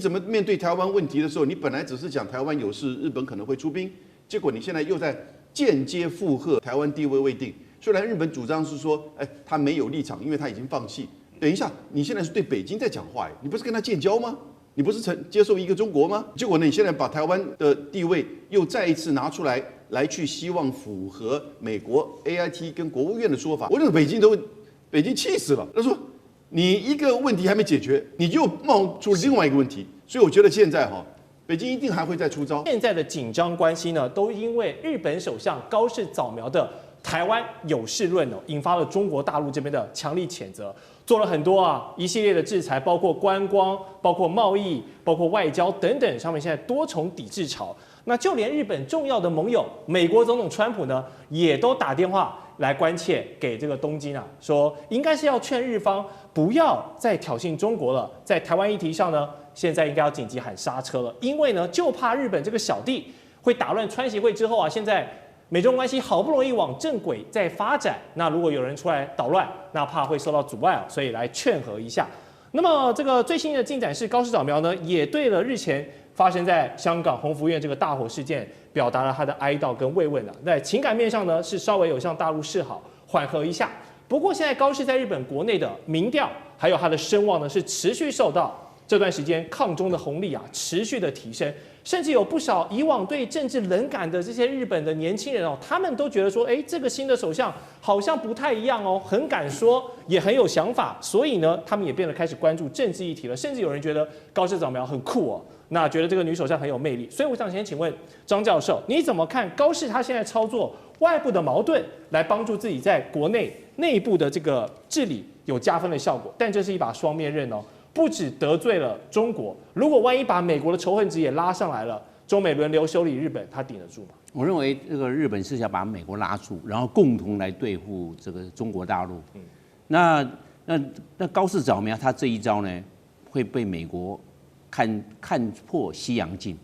怎么面对台湾问题的时候，你本来只是讲台湾有事，日本可能会出兵，结果你现在又在间接附和台湾地位未定。虽然日本主张是说，他没有立场，因为他已经放弃。等一下，你现在是对北京在讲话，你不是跟他建交吗？你不是接受一个中国吗？结果呢，你现在把台湾的地位又再一次拿出来去希望符合美国 AIT 跟国务院的说法，我认为北京气死了。他说你一个问题还没解决，你就冒出另外一个问题，所以我觉得现在北京一定还会再出招。现在的紧张关系呢，都因为日本首相高市早苗的台湾有事论引发了中国大陆这边的强力谴责，做了很多一系列的制裁，包括观光、包括贸易、包括外交等等上面，现在多重抵制潮。那就连日本重要的盟友美国总统川普呢，也都打电话来关切给这个东京说应该是要劝日方不要再挑衅中国了，在台湾议题上呢，现在应该要紧急喊刹车了，因为呢，就怕日本这个小弟会打乱川协会之后现在美中关系好不容易往正轨在发展，那如果有人出来捣乱，那怕会受到阻碍所以来劝和一下。那么这个最新的进展是，高市早苗呢也对了日前发生在香港鸿福院这个大火事件表达了他的哀悼跟慰问在情感面上呢是稍微有向大陆示好，缓和一下。不过现在高市在日本国内的民调还有他的声望呢是持续受到这段时间抗中的红利持续的提升，甚至有不少以往对政治冷感的这些日本的年轻人他们都觉得说，这个新的首相好像不太一样很敢说，也很有想法，所以呢，他们也变得开始关注政治议题了，甚至有人觉得高市早苗很酷那觉得这个女首相很有魅力。所以我想先请问张教授，你怎么看高市他现在操作外部的矛盾，来帮助自己在国内内部的这个治理有加分的效果？但这是一把双面刃不只得罪了中国，如果万一把美国的仇恨值也拉上来了，中美轮流修理日本，他顶得住吗？我认为这个日本是想把美国拉住，然后共同来对付这个中国大陆。那高市早苗他这一招呢，会被美国看破西洋镜。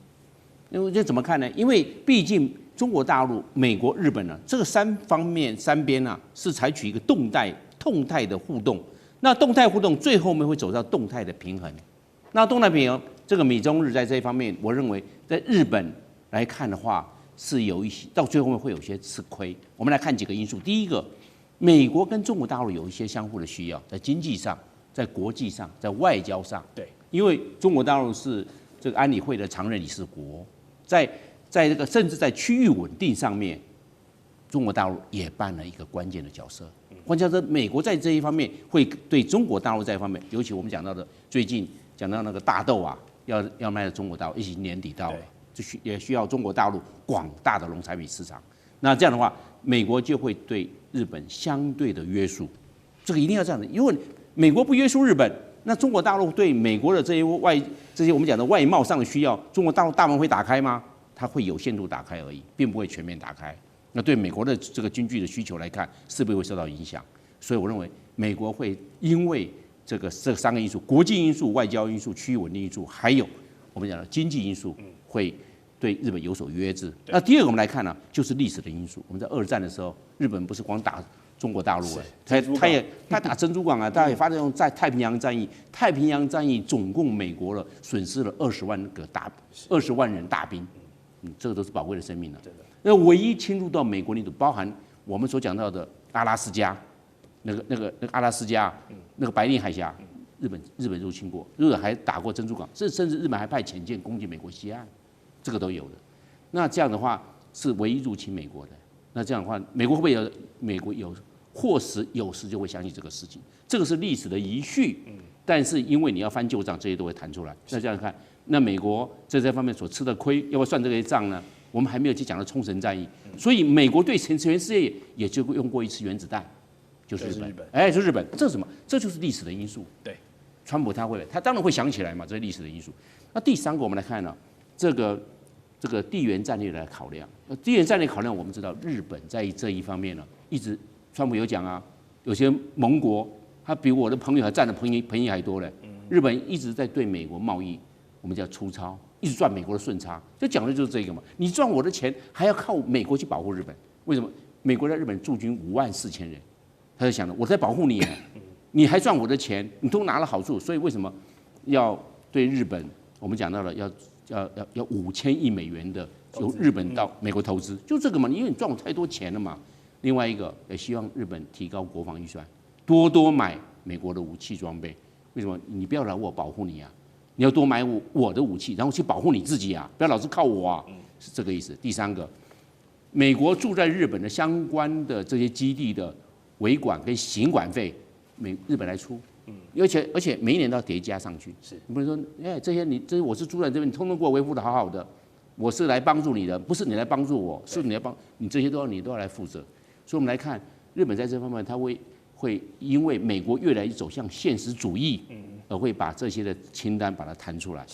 因为这怎么看呢？因为毕竟中国大陆、美国、日本这个三边是采取一个动态的互动。那动态互动最后面会走到动态的平衡。那动态平衡，这个美中日在这一方面，我认为在日本来看的话，是有一些到最后面会有些吃亏。我们来看几个因素。第一个，美国跟中国大陆有一些相互的需要，在经济上、在国际上、在外交上。对，因为中国大陆是这个安理会的常任理事国，在这个甚至在区域稳定上面，中国大陆也扮了一个关键的角色。换句话说，美国在这一方面会对中国大陆这一方面，尤其我们讲到的最近讲到那个大豆要卖到中国大陆，一起年底到了，也需要中国大陆广大的农产品市场。那这样的话，美国就会对日本相对的约束，这个一定要这样的。因为美国不约束日本，那中国大陆对美国的这些我们讲的外贸上的需要，中国大陆大门会打开吗？它会有限度打开而已，并不会全面打开。那对美国的这个军具的需求来看，势必会受到影响。所以我认为，美国会因为这三个因素：国际因素、外交因素、区域稳定因素，还有我们讲的经济因素，会对日本有所约制。那第二个我们来看就是历史的因素。我们在二战的时候，日本不是光打中国大陆他打珍珠港他也发动在太平洋战役。太平洋战役总共美国损失了20万人大兵，这个都是宝贵的生命了。那唯一侵入到美国领土，包含我们所讲到的阿拉斯加，那个阿拉斯加，那个白令海峡，日本入侵过，日本还打过珍珠港，甚至日本还派潜舰攻击美国西岸，这个都有的。那这样的话是唯一入侵美国的。那这样的话，美国会不会有？美国或时就会想起这个事情，这个是历史的遗绪。但是因为你要翻旧账，这些都会弹出来。那这样看，那美国在这方面所吃的亏，要不要算这些账呢？我们还没有去讲到冲绳战役，所以美国对全世界也就用过一次原子弹，就是日本。就是日本，这是什么？这就是历史的因素。对，川普他当然会想起来嘛，这是历史的因素。那第三个，我们来看这个地缘战略来考量。地缘战略考量，我们知道日本在这一方面一直川普有讲有些盟国他比我的朋友还占的便宜还多嘞。日本一直在对美国贸易，我们叫粗糙。一直赚美国的顺差，就讲的就是这个嘛。你赚我的钱，还要靠美国去保护日本，为什么？美国在日本驻军54000人，他就想着我在保护你，你还赚我的钱，你都拿了好处，所以为什么要对日本我们讲到了要$5000亿的由日本到美国投资，就这个嘛，因为你赚我太多钱了嘛。另外一个也希望日本提高国防预算，多多买美国的武器装备。为什么？你不要来我保护你啊，你要多买我的武器，然后去保护你自己啊，不要老是靠我啊，是这个意思。第三个，美国驻在日本的相关的这些基地的维管跟行管费，日本来出。而且每一年都要叠加上去，是你不能说，这些我是住在这边，你通通给我维护的好好的，我是来帮助你的，不是你来帮助我，是你来你这些你都要来负责。所以我们来看，日本在这方面，它会因为美国越来越走向现实主义，而会把这些的清单把它摊出来，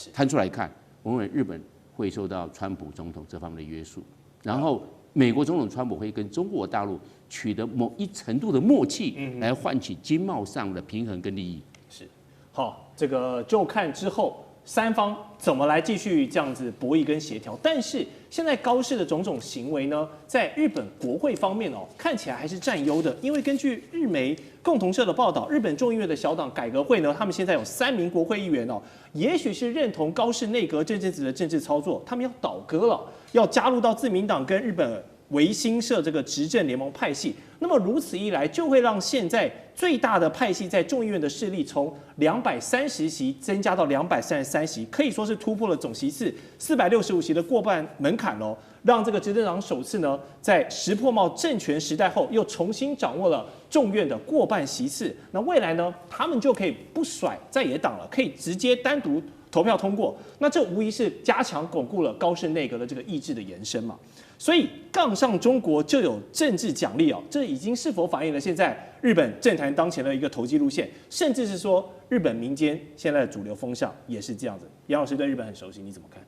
看，我认为日本会受到川普总统这方面的约束，然后美国总统川普会跟中国大陆取得某一程度的默契，来换取经贸上的平衡跟利益。是，好，这个就看之后三方怎么来继续这样子博弈跟协调。但是现在高市的种种行为呢，在日本国会方面看起来还是占优的，因为根据日媒共同社的报道，日本众议院的小党改革会呢，他们现在有3名国会议员也许是认同高市内阁这阵子的政治操作，他们要倒戈了，要加入到自民党跟日本维新社这个执政联盟派系。那么如此一来，就会让现在最大的派系在众议院的势力从230席增加到233席，可以说是突破了总席次465席的过半门槛喽，让这个执政党首次呢，在石破茂政权时代后，又重新掌握了众院的过半席次。那未来呢，他们就可以不甩在野党了，可以直接单独投票通过。那这无疑是加强巩固了高市内阁的这个意志的延伸嘛。所以杠上中国就有政治奖励这已经是否反映了现在日本政坛当前的一个投机路线，甚至是说日本民间现在的主流风向也是这样子？杨老师对日本很熟悉，你怎么看？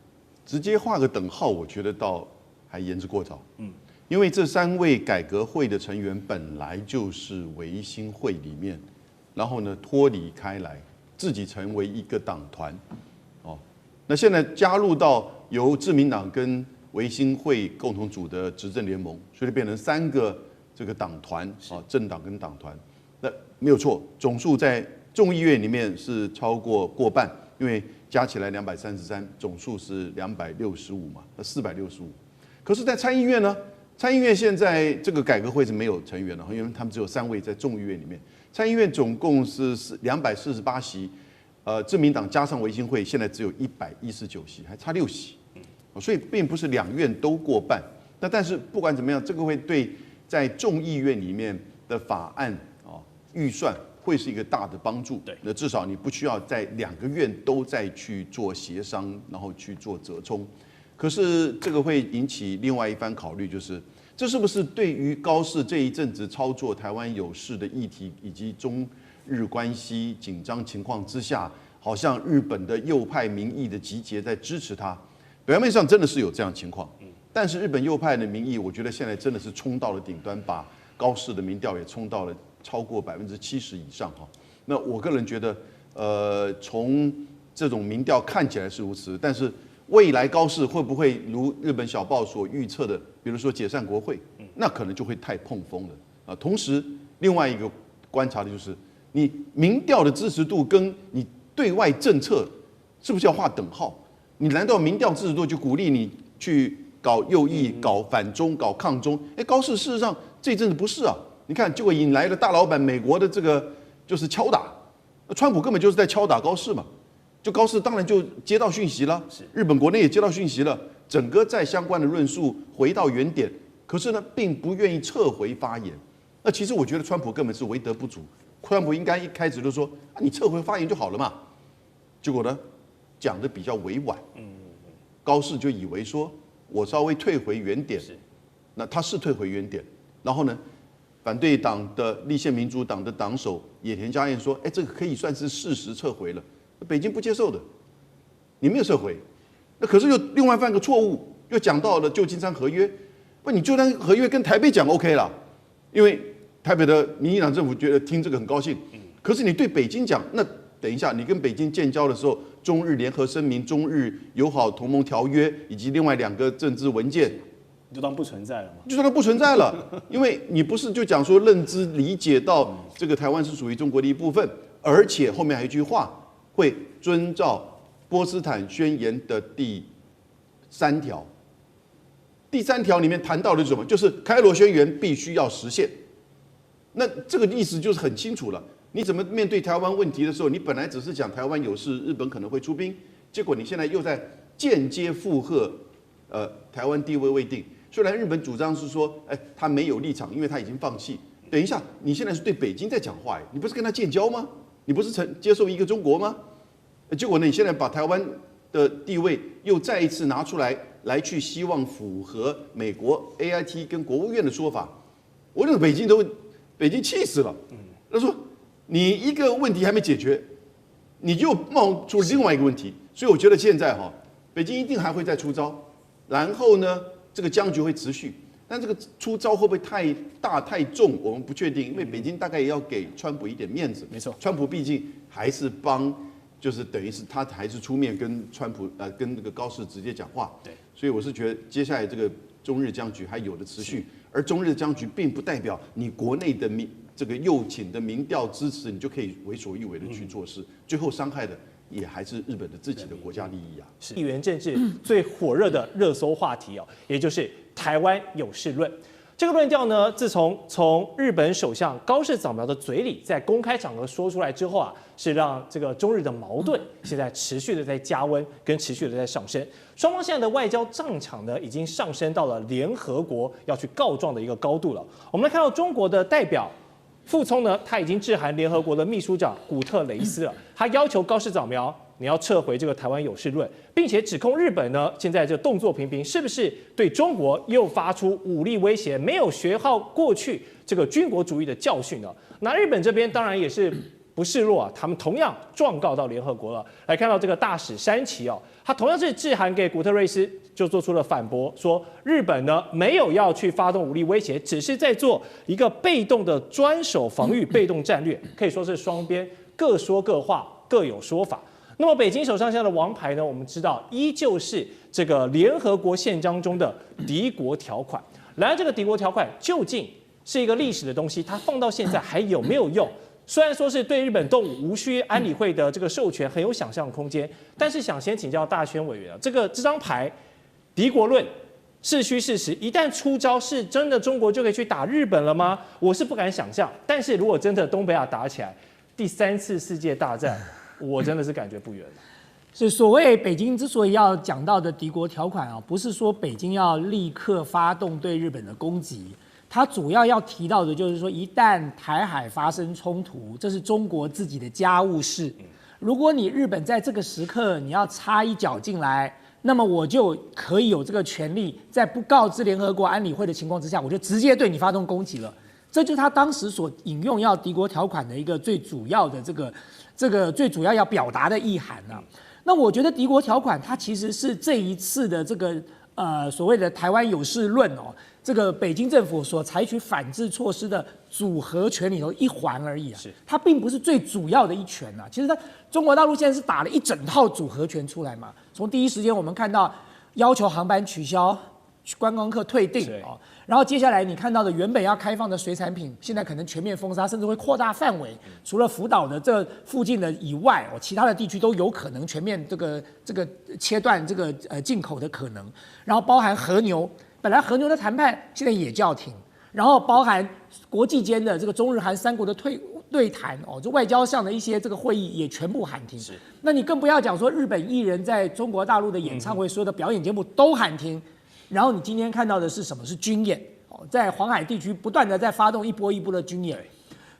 直接画个等号，我觉得倒还言之过早。因为这3位改革会的成员本来就是维新会里面，然后呢脱离开来，自己成为一个党团，那现在加入到由自民党跟维新会共同组的执政联盟，所以变成3个这个党团政党跟党团，那没有错，总数在众议院里面是超过过半，因为加起来233，总数是265嘛，那465。可是，在参议院呢？参议院现在这个改革会是没有成员的，因为他们只有3位在众议院里面。参议院总共是248席，自民党加上维新会，现在只有119席，还差6席。所以并不是2院都过半，但是不管怎么样，这个会对在众议院里面的法案预算会是一个大的帮助。对，那至少你不需要在2个院都再去做协商，然后去做折冲。可是这个会引起另外一番考虑，就是这是不是对于高市这一阵子操作台湾有事的议题，以及中日关系紧张情况之下，好像日本的右派民意的集结在支持他。表面上真的是有这样的情况，但是日本右派的民意，我觉得现在真的是冲到了顶端，把高市的民调也冲到了超过70%以上哈。那我个人觉得，从这种民调看起来是如此，但是未来高市会不会如日本小报所预测的，比如说解散国会，那可能就会太碰风了啊。同时，另外一个观察的就是，你民调的支持度跟你对外政策是不是要画等号？你难道民调支持度就鼓励你去搞右翼、搞反中、搞抗中？高市事实上这一阵子不是啊，你看就会引来了大老板美国的这个就是敲打，川普根本就是在敲打高市嘛，就高市当然就接到讯息了，日本国内也接到讯息了，整个在相关的论述回到原点，可是呢并不愿意撤回发言。那其实我觉得川普根本是为德不足，川普应该一开始就说你撤回发言就好了嘛，结果呢？讲的比较委婉，高市就以为说我稍微退回原点，那他是退回原点，然后呢，反对党的立宪民主党的党首野田佳彦说，这个可以算是事实撤回了，北京不接受的，你没有撤回，那可是又另外犯个错误，又讲到了旧金山合约，不，你旧金山合约跟台北讲 OK 了，因为台北的民进党政府觉得听这个很高兴，可是你对北京讲，那等一下你跟北京建交的时候。中日联合声明、中日友好同盟条约以及另外2个政治文件，就当不存在了吗？就当它不存在了，因为你不是就讲说认知理解到这个台湾是属于中国的一部分，而且后面还有一句话，会遵照波茨坦宣言的第3条。第3条里面谈到的是什么？就是开罗宣言必须要实现。那这个意思就是很清楚了。你怎么面对台湾问题的时候，你本来只是讲台湾有事，日本可能会出兵，结果你现在又在间接附和，台湾地位未定。虽然日本主张是说，他没有立场，因为他已经放弃。等一下，你现在是对北京在讲话，你不是跟他建交吗？你不是接受一个中国吗？结果呢，你现在把台湾的地位又再一次拿出来去希望符合美国 AIT 跟国务院的说法，我认为北京气死了。他说你一个问题还没解决，你就冒出另外一个问题，所以我觉得现在北京一定还会再出招，然后呢，这个僵局会持续。但这个出招会不会太大太重，我们不确定，因为北京大概也要给川普一点面子。没错，川普毕竟还是就是等于是他还是出面跟川普跟那个高市直接讲话。对，所以我是觉得接下来这个中日僵局还有的持续，而中日僵局并不代表你国内的这个右倾的民调支持，你就可以为所欲为的去做事，最后伤害的也还是日本的自己的国家利益啊。是地缘政治最火热的热搜话题也就是台湾有事论。这个论调呢，自从日本首相高市早苗的嘴里在公开场合说出来之后是让这个中日的矛盾现在持续的在加温，跟持续的在上升。双方现在的外交战场呢，已经上升到了联合国要去告状的一个高度了。我们来看到中国的代表傅聪呢，他已经致函联合国的秘书长古特雷斯了，他要求高市早苗你要撤回这个台湾有事论，并且指控日本呢现在这动作频频，是不是对中国又发出武力威胁，没有学好过去这个军国主义的教训呢？那日本这边当然也是不示弱他们同样状告到联合国了。来看到这个大使山崎他同样是致函给古特雷斯，就做出了反驳，说日本呢没有要去发动武力威胁，只是在做一个被动的专守防御被动战略，可以说是双边各说各话，各有说法。那么北京手上现在的王牌呢，我们知道依旧是这个联合国宪章中的敌国条款。然而这个敌国条款究竟是一个历史的东西，它放到现在还有没有用？虽然说是对日本动武无需安理会的这个授权，很有想象空间，但是想先请教大宣委员这张牌敌国论是虚是实？一旦出招，是真的中国就可以去打日本了吗？我是不敢想象。但是如果真的东北亚打起来，第3次世界大战，我真的是感觉不远了。是所谓北京之所以要讲到的敌国条款不是说北京要立刻发动对日本的攻击，它主要要提到的就是说，一旦台海发生冲突，这是中国自己的家务事。如果你日本在这个时刻你要插一脚进来，那么我就可以有这个权利，在不告知联合国安理会的情况之下，我就直接对你发动攻击了。这就是他当时所引用要敌国条款的一个最主要的这个最主要要表达的意涵那我觉得敌国条款它其实是这一次的这个所谓的台湾有事论这个北京政府所采取反制措施的组合拳里头一环而已它并不是最主要的一拳其实中国大陆现在是打了一整套组合拳出来嘛。从第一时间我们看到要求航班取消，观光客退订然后接下来你看到的原本要开放的水产品，现在可能全面封杀，甚至会扩大范围。除了福岛的这附近的以外，其他的地区都有可能全面这个切断这个进口的可能。然后包含和牛，本来和牛的谈判现在也叫停。然后包含国际间的这个中日韩3国的对谈就外交上的一些这个会议也全部喊停。那你更不要讲说日本艺人在中国大陆的演唱会，所有的表演节目都喊停。然后你今天看到的是什么？是军演在黄海地区不断的在发动一波一波的军演。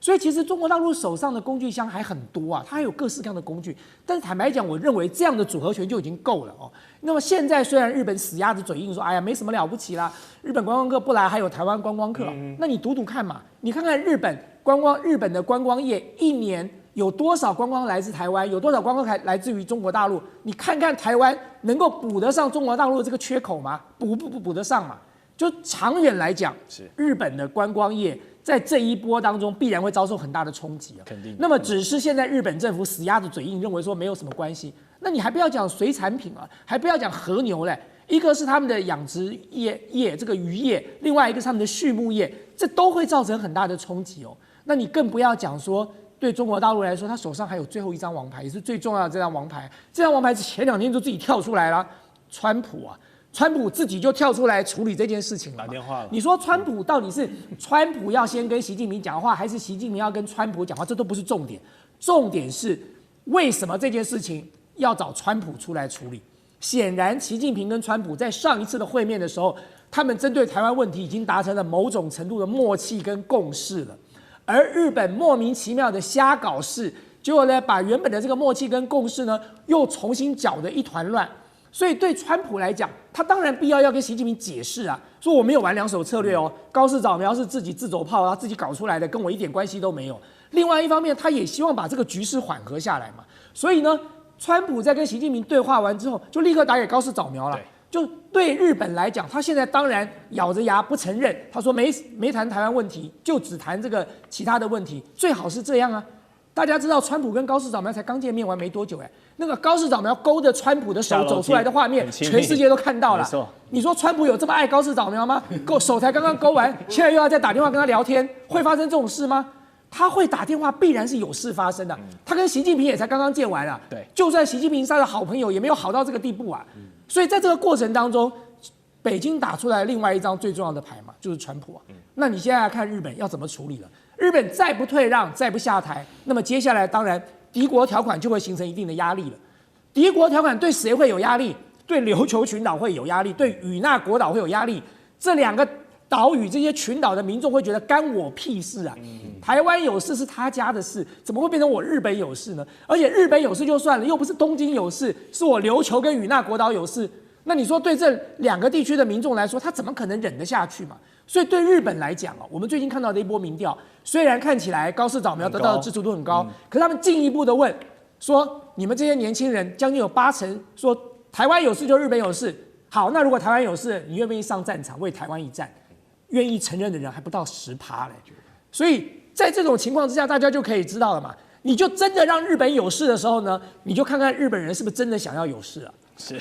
所以其实中国大陆手上的工具箱还很多它还有各式各样的工具。但是坦白讲，我认为这样的组合拳就已经够了那么现在虽然日本死鸭子嘴硬说，哎呀没什么了不起啦，日本观光客不来，还有台湾观光客那你赌看嘛，你看看日本的观光业一年有多少观光来自台湾，有多少观光来自于中国大陆？你看看台湾能够补得上中国大陆的这个缺口吗？补得上嘛？就长远来讲，日本的观光业在这一波当中必然会遭受很大的冲击肯定。那么只是现在日本政府死鸭子嘴硬，认为说没有什么关系。那你还不要讲水产品还不要讲和牛嘞，一个是他们的养殖业这个渔业，另外一个是他们的畜牧业，这都会造成很大的冲击那你更不要讲说对中国大陆来说，他手上还有最后一张王牌，也是最重要的这张王牌。这张王牌是前2天就自己跳出来了，川普啊。川普自己就跳出来处理这件事情了，打电话了。你说川普到底是川普要先跟习近平讲话，还是习近平要跟川普讲话？这都不是重点，重点是为什么这件事情要找川普出来处理？显然，习近平跟川普在上一次的会面的时候，他们针对台湾问题已经达成了某种程度的默契跟共识了，而日本莫名其妙的瞎搞事，结果呢，把原本的这个默契跟共识呢，又重新搅得一团乱。所以对川普来讲，他当然必要跟习近平解释啊，说我没有玩2手策略哦，高市早苗是自己自走炮，他自己搞出来的，跟我一点关系都没有。另外一方面，他也希望把这个局势缓和下来嘛。所以呢，川普在跟习近平对话完之后，就立刻打给高市早苗了。就对日本来讲，他现在当然咬着牙不承认，他说没谈台湾问题，就只谈这个其他的问题，最好是这样啊。大家知道，川普跟高市早苗才刚见面完没多久，那个高市早苗勾着川普的手走出来的画面，全世界都看到了。你说川普有这么爱高市早苗吗？手才刚刚勾完，现在又要再打电话跟他聊天，会发生这种事吗？他会打电话，必然是有事发生的。他跟习近平也才刚刚见完啊，对，就算习近平是他的好朋友，也没有好到这个地步啊。所以在这个过程当中，北京打出来另外一张最重要的牌嘛，就是川普啊。那你现在来看日本要怎么处理了？日本再不退让，再不下台，那么接下来当然敌国条款就会形成一定的压力了。敌国条款对谁会有压力？对琉球群岛会有压力，对与那国岛会有压力。这2个岛屿这些群岛的民众会觉得干我屁事啊！台湾有事是他家的事，怎么会变成我日本有事呢？而且日本有事就算了，又不是东京有事，是我琉球跟与那国岛有事。那你说对这2个地区的民众来说，他怎么可能忍得下去嘛？所以对日本来讲我们最近看到的一波民调，虽然看起来高市早苗得到的支持度很高，可是他们进一步的问说，你们这些年轻人将近有80%说台湾有事就日本有事，好，那如果台湾有事，你愿不愿意上战场为台湾一战？愿意承认的人还不到10%嘞。所以在这种情况之下，大家就可以知道了嘛。你就真的让日本有事的时候呢，你就看看日本人是不是真的想要有事啊？是。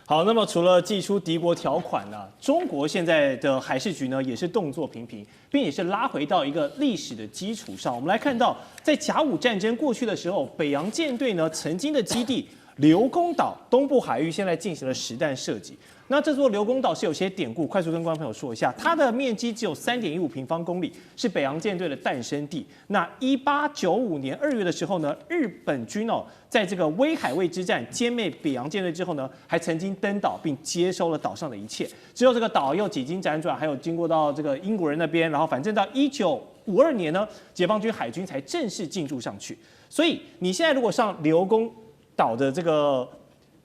好，那么除了祭出敌国条款呢，中国现在的海事局呢也是动作频频，并且是拉回到一个历史的基础上。我们来看到，在甲午战争过去的时候，北洋舰队呢曾经的基地刘公岛东部海域现在进行了实弹射击。那这座刘公岛是有些典故，快速跟观众朋友说一下，它的面积只有3.15平方公里，是北洋舰队的诞生地。那1895年2月的时候呢，日本军在这个威海卫之战歼灭北洋舰队之后呢，还曾经登岛并接收了岛上的一切。之后这个岛又几经辗转，还有经过到这个英国人那边，然后反正到1952年呢，解放军海军才正式进驻上去。所以你现在如果上刘公岛的这个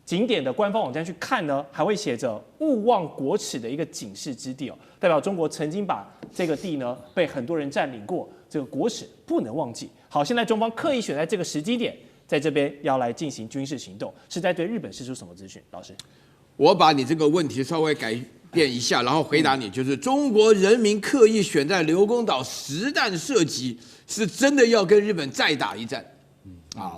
景点的官方网站去看呢，还会写着勿忘国耻的一个警示之地代表中国曾经把这个地呢被很多人占领过，这个国耻不能忘记。好，现在中方刻意选在这个时机点，在这边要来进行军事行动，是在对日本释出什么资讯？老师，我把你这个问题稍微改变一下，然后回答你，就是中国人民刻意选在刘公岛实弹射击，是真的要跟日本再打一战。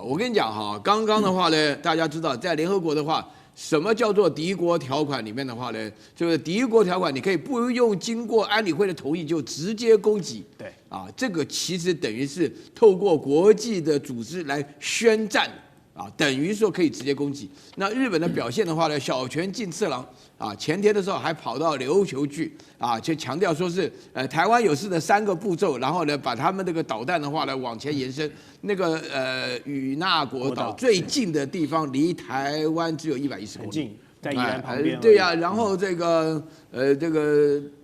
我跟你讲哈，刚刚的话呢，大家知道，在联合国的话，什么叫做敌国条款里面的话呢，就是敌国条款，你可以不用经过安理会的同意就直接攻击。对，这个其实等于是透过国际的组织来宣战。等于说可以直接攻击。那日本的表现的话呢，小泉进次郎前天的时候还跑到琉球去就强调说是台湾有事的3个步骤，然后呢把他们这个导弹的话呢往前延伸。那个与那国岛最近的地方离台湾只有110公里，很近，在宜兰旁边。对呀，然后这个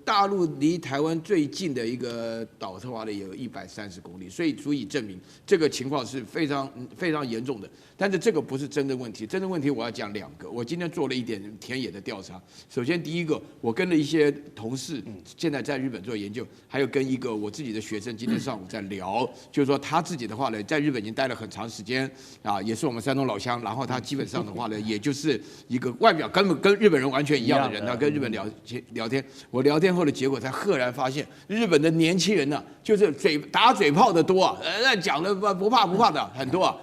大陆离台湾最近的一个岛的话呢，有130公里，所以足以证明这个情况是非常非常严重的。但是这个不是真正问题，真正问题我要讲2个。我今天做了一点田野的调查。首先第一个，我跟了一些同事，现在在日本做研究，还有跟一个我自己的学生今天上午在聊，就是说他自己的话呢，在日本已经待了很长时间也是我们山东老乡，然后他基本上的话呢，也就是一个外表根本跟日本人完全一样的人，他跟日本聊天，我聊天后的结果才赫然发现，日本的年轻人呢，就是打嘴炮的多讲的不怕的很多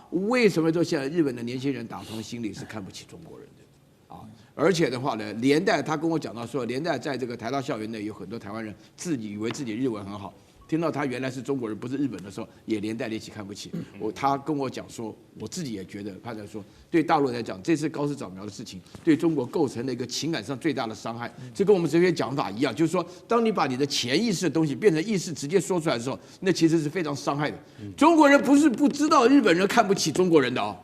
为什么说现在日本的年轻人打从心里是看不起中国人的而且的话呢，连带他跟我讲到说，连带在这个台大校园内有很多台湾人自己以为自己日文很好，听到他原来是中国人，不是日本的时候，也连带的一起看不起。他跟我讲说，我自己也觉得，判断说，对大陆来讲，这次高市早苗的事情，对中国构成了一个情感上最大的伤害。这跟我们哲学讲法一样，就是说，当你把你的潜意识的东西变成意识直接说出来的时候，那其实是非常伤害的。中国人不是不知道日本人看不起中国人的哦。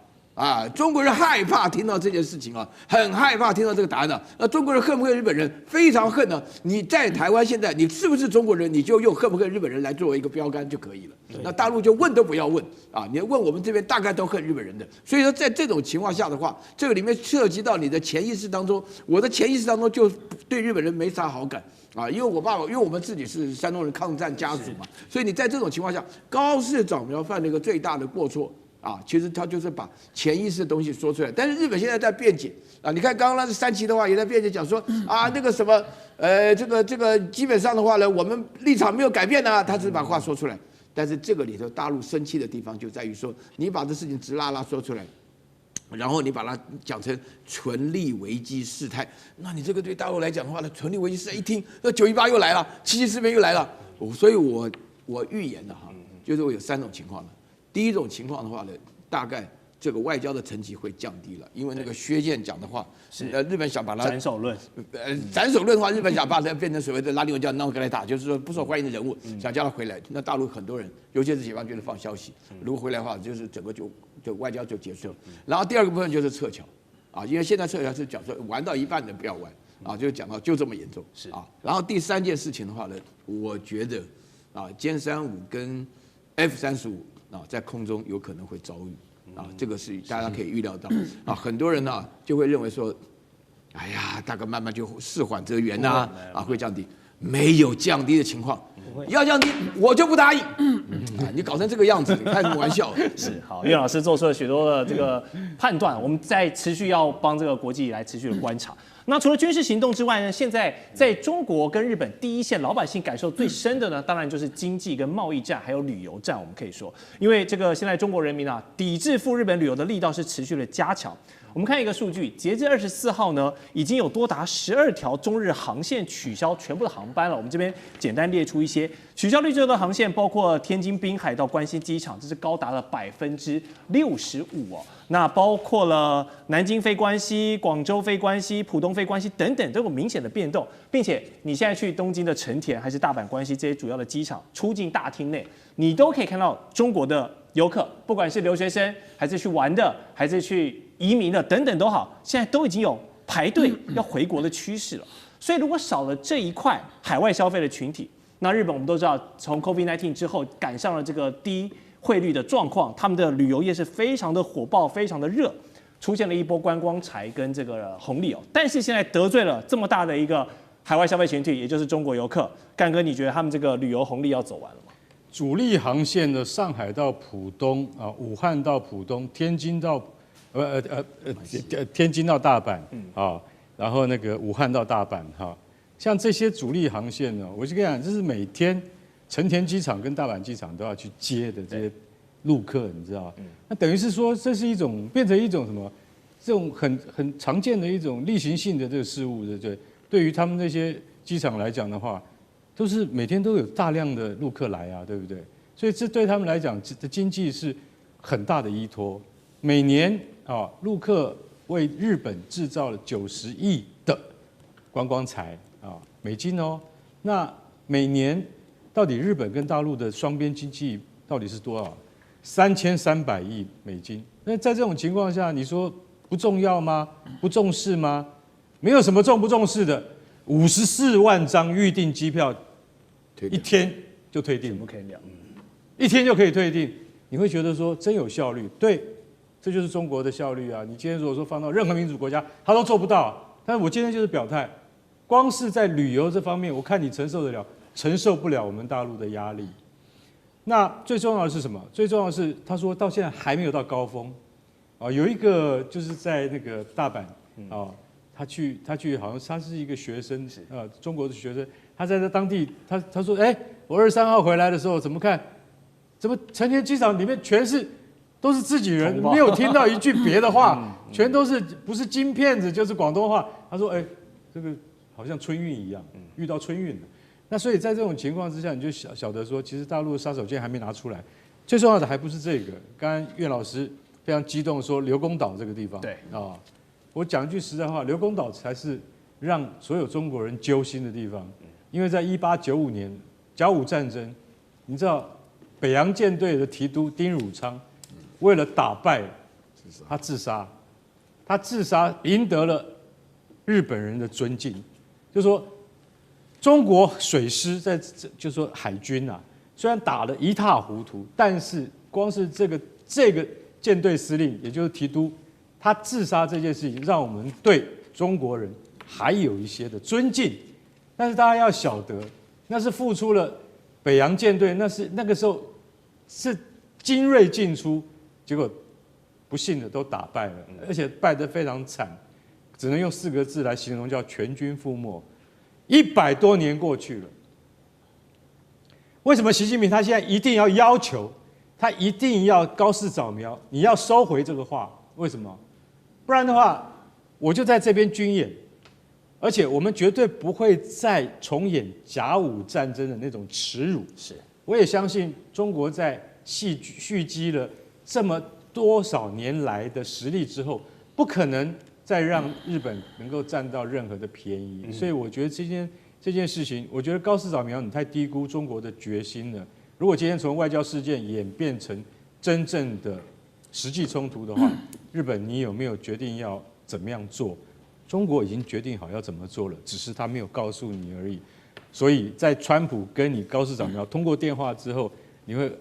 中国人害怕听到这件事情啊，很害怕听到这个答案的。那中国人恨不恨日本人？非常恨呢。你在台湾现在，你是不是中国人，你就用恨不恨日本人来作为一个标杆就可以了。那大陆就问都不要问啊，你问我们这边大概都恨日本人的。所以说，在这种情况下的话，这个里面涉及到你的潜意识当中，我的潜意识当中就对日本人没啥好感。因为我爸爸，因为我们自己是山东人抗战家族嘛，所以你在这种情况下，高市早苗犯了一个最大的过错。其实他就是把潜意识的东西说出来，但是日本现在在辩解你看刚刚那是三旗的话也在辩解，讲说那个什么这个基本上的话呢，我们立场没有改变他只是把话说出来。但是这个里头大陆生气的地方就在于说，你把这事情直拉拉说出来，然后你把它讲成纯利危机事态，那你这个对大陆来讲的话呢，纯利危机事态一听，那9·18又来了，7·7事变又来了，所以我预言的就是会有3种情况了。第一种情况的话呢，大概这个外交的层级会降低了，因为那个薛健讲的话，日本想把它斩首论，斩首论的话，日本想把它变成所谓的拉丁文叫 non grata， 就是说不受欢迎的人物，想叫他回来。那大陆很多人，尤其是解放军的放消息，如果回来的话，就是整个就外交就结束了。然后第二个部分就是撤侨因为现在撤侨是讲说玩到一半的不要玩就讲到就这么严重然后第3件事情的话呢，我觉得歼35跟 F-35。在空中有可能会遭遇这个是大家可以预料到很多人就会认为说，哎呀，大概慢慢就事缓则圆会降低，没有降低的情况，要降低我就不答应你搞成这个样子，你开什么玩笑？是好，岳老师做出了许多的这个判断，我们在持续要帮这个国际来持续的观察。那除了军事行动之外呢，现在在中国跟日本第一线老百姓感受最深的呢，当然就是经济跟贸易战，还有旅游战。我们可以说，因为这个现在中国人民抵制赴日本旅游的力道是持续的加强。我们看一个数据，截至24号呢，已经有多达12条中日航线取消全部的航班了。我们这边简单列出一些取消率最多的航线，包括天津滨海到关西机场，这是高达了65%那包括了南京飞关西、广州飞关西、浦东飞关西等等，都有明显的变动，并且你现在去东京的成田还是大阪关西这些主要的机场，出境大厅内，你都可以看到中国的游客，不管是留学生还是去玩的，还是去移民的等等都好，现在都已经有排队要回国的趋势了。所以如果少了这一块海外消费的群体，那日本我们都知道，从 COVID-19 之后赶上了这个低汇率的状况，他们的旅游业是非常的火爆，非常的热，出现了一波观光财跟这个红利但是现在得罪了这么大的一个海外消费群体，也就是中国游客。干哥，你觉得他们这个旅游红利要走完了吗？主力航线的上海到浦东武汉到浦东，天津到大阪然后那个武汉到大阪像这些主力航线呢，我就跟你讲，这是每天成田机场跟大阪机场都要去接的这些陆客，你知道那等于是说，这是变成一种什么？这种很常见的一种例行性的这个事物，对不对？对于他们那些机场来讲的话，都是每天都有大量的陆客来对不对？所以这对他们来讲，的经济是很大的依托。每年陆客为日本制造了90亿的观光财美金那每年到底日本跟大陆的双边经济到底是多少？3300亿美金。那在这种情况下，你说不重要吗？不重视吗？没有什么重不重视的。54万张预订机票，一天就退订，不可以聊，一天就可以退订。你会觉得说真有效率？对，这就是中国的效率啊！你今天如果说放到任何民主国家，他都做不到。但是我今天就是表态，光是在旅游这方面，我看你承受得了，承受不了我们大陆的压力。那最重要的是什么？最重要的是，他说到现在还没有到高峰，有一个就是在那个大阪他去好像他是一个学生，中国的学生，他在这当地，他说，我23号回来的时候怎么看？怎么成田机场里面都是自己人，没有听到一句别的话，全都是不是京片子就是广东话。他说，这个好像春运一样，遇到春运了。那所以在这种情况之下，你就晓得说，其实大陆的杀手锏还没拿出来。最重要的还不是这个，刚刚岳老师非常激动说刘公岛这个地方，对啊，我讲一句实在话，刘公岛才是让所有中国人揪心的地方，因为在1895年甲午战争，你知道北洋舰队的提督丁汝昌为了打败他自杀，赢得了日本人的尊敬，就说中国水师就说海军啊，虽然打得一塌糊涂，但是光是这个舰队司令，也就是提督，他自杀这件事情，让我们对中国人还有一些的尊敬。但是大家要晓得，那是付出了北洋舰队，那个时候是精锐进出，结果不幸的都打败了，而且败得非常惨，只能用4个字来形容，叫全军覆没。100多年过去了，为什么习近平他现在一定要要求，他一定要高市早苗，你要收回这个话？为什么？不然的话，我就在这边军演，而且我们绝对不会再重演甲午战争的那种耻辱。是，我也相信中国在蓄积了这么多少年来的实力之后，不可能再让日本能够占到任何的便宜。所以我觉得这件事情，我觉得高市早苗你太低估中国的决心了。如果今天从外交事件演变成真正的实际冲突的话，日本你有没有决定要怎么样做？中国已经决定好要怎么做了，只是他没有告诉你而已。所以在川普跟你高市早苗通过电话之后，你会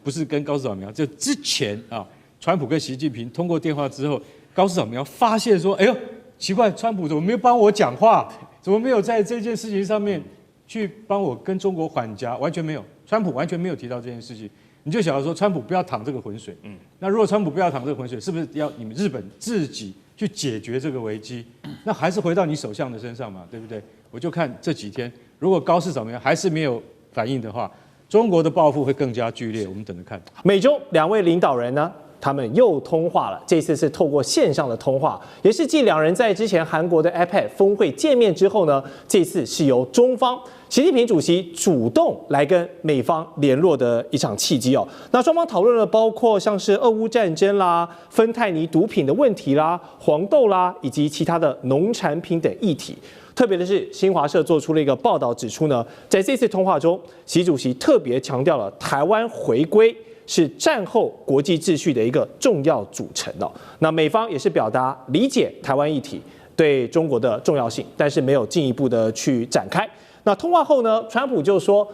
不是跟高市早苗，就之前啊，川普跟习近平通过电话之后，高市早苗发现说，哎呦，奇怪，川普怎么没有帮我讲话？怎么没有在这件事情上面去帮我跟中国缓颊？完全没有，川普完全没有提到这件事情。你就想要说，川普不要淌这个浑水。那如果川普不要淌这个浑水，是不是要你们日本自己去解决这个危机？那还是回到你首相的身上嘛，对不对？我就看这几天，如果高市早苗还是没有反应的话，中国的报复会更加剧烈。我们等着看。美中2位领导人呢，他们又通话了，这次是透过线上的通话，也是继2人在之前韩国的 APEC 峰会见面之后呢，这次是由中方习近平主席主动来跟美方联络的一场契机哦。那双方讨论了包括像是俄乌战争啦、芬太尼毒品的问题啦、黄豆啦，以及其他的农产品等议题。特别的是，新华社做出了一个报道，指出呢，在这次通话中，习主席特别强调了台湾回归是战后国际秩序的一个重要组成哦。那美方也是表达理解台湾议题对中国的重要性，但是没有进一步的去展开。那通话后呢，川普就说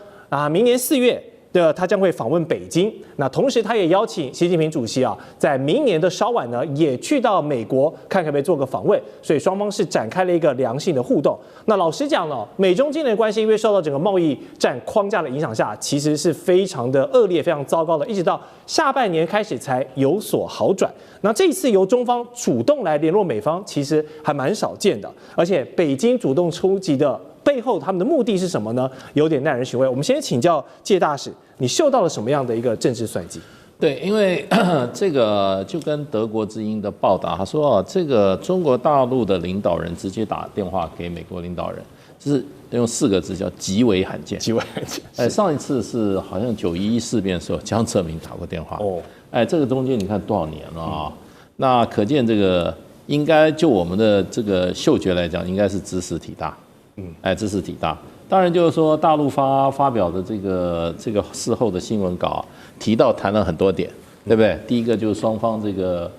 明年4月他将会访问北京。那同时他也邀请习近平主席在明年的稍晚呢，也去到美国看可不可以做个访问。所以双方是展开了一个良性的互动。那老实讲呢，美中间的关系因为受到整个贸易战框架的影响下，其实是非常的恶劣、非常糟糕的，一直到下半年开始才有所好转。那这一次由中方主动来联络美方，其实还蛮少见的。而且北京主动出击的背后，他们的目的是什么呢？有点耐人寻味。我们先请教介大使，你嗅到了什么样的一个政治算计？对，因为这个就跟德国之音的报道，他说这个中国大陆的领导人直接打电话给美国领导人，就是用4个字叫极为罕见。极为罕见。上一次是好像9·11事变的时候，江泽民打过电话。这个中间你看多少年了啊？那可见这个应该就我们的这个嗅觉来讲，应该是知识体大。知识体大。当然就是说，大陆发表的这个事后的新闻稿谈了很多点，对不对？第一个就是双方这个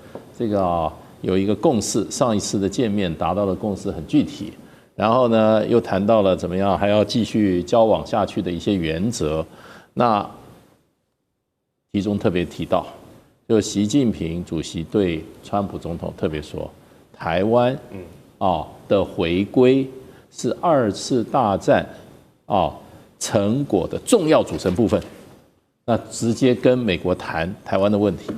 有一个共识，上一次的见面达到的共识很具体，然后呢又谈到了怎么样还要继续交往下去的一些原则。那其中特别提到，就习近平主席对川普总统特别说，台湾的回归是2次大战成果的重要组成部分。那直接跟美国谈台湾的问题。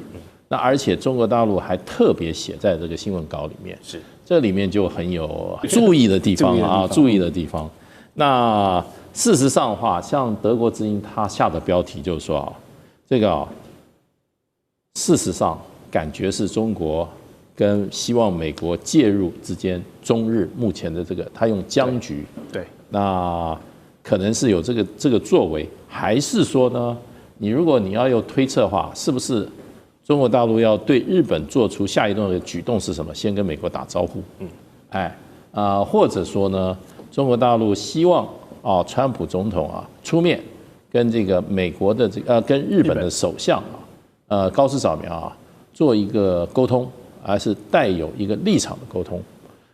那而且中国大陆还特别写在这个新闻稿里面，是这里面就很有注意的地方注意的地方。那事实上的话，像德国之音他下的标题就是说这个事实上感觉是中国跟希望美国介入之间，中日目前的这个他用僵局。对。那可能是有这个作为，还是说呢，如果你要有推测的话，是不是中国大陆要对日本做出下一动的举动是什么？先跟美国打招呼，或者说呢，中国大陆希望川普总统出面跟这个美国的跟日本的首相高市早苗做一个沟通，还是带有一个立场的沟通？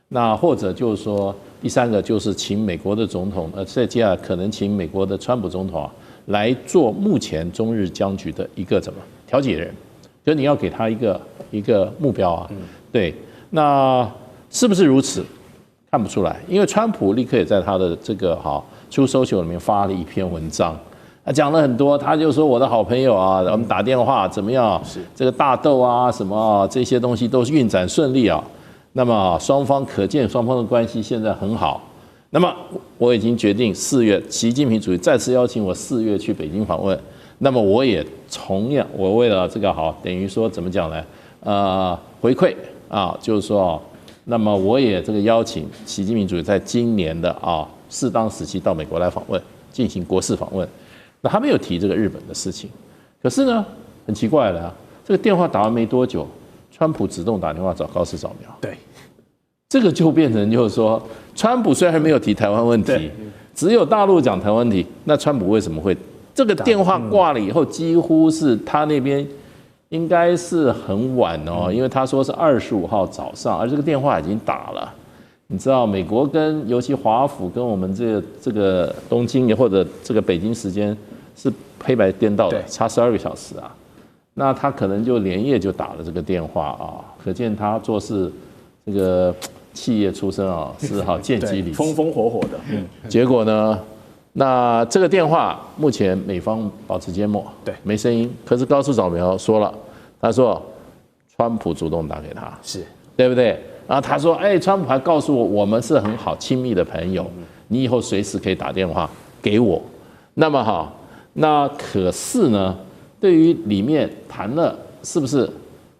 那或者就是说，第三个就是请美国的总统，在接下来可能请美国的川普总统来做目前中日僵局的一个调解人，就你要给他一个目标对，那是不是如此？看不出来，因为川普立刻也在他的这个Truth Social 里面发了一篇文章，讲了很多，他就说我的好朋友我们打电话怎么样？这个大豆什么这些东西都是运展顺利那么双方可见双方的关系现在很好。那么我已经决定4月，习近平主席再次邀请我4月去北京访问。那么我也同样，我为了这个等于说怎么讲呢？回馈就是说那么我也这个邀请习近平主席在今年的适当时期到美国来访问，进行国事访问。那他没有提这个日本的事情，可是呢，很奇怪的这个电话打完没多久，川普自动打电话找高市早苗。对，这个就变成就是说，川普虽然没有提台湾问题，只有大陆讲台湾问题，那川普为什么会这个电话挂了以后，几乎是他那边应该是很晚因为他说是25号早上，而这个电话已经打了。你知道美国跟尤其华府跟我们这个东京或者这个北京时间是黑白颠倒的，差12个小时那他可能就连夜就打了这个电话可见他做事这个企业出身是见机理，风风火火的。结果呢，那这个电话目前美方保持缄默，对，没声音。可是高市早苗说了，他说川普主动打给他，是对不对？然后他说，川普还告诉我们是很好亲密的朋友，你以后随时可以打电话给我。那么那可是呢，对于里面谈了是不是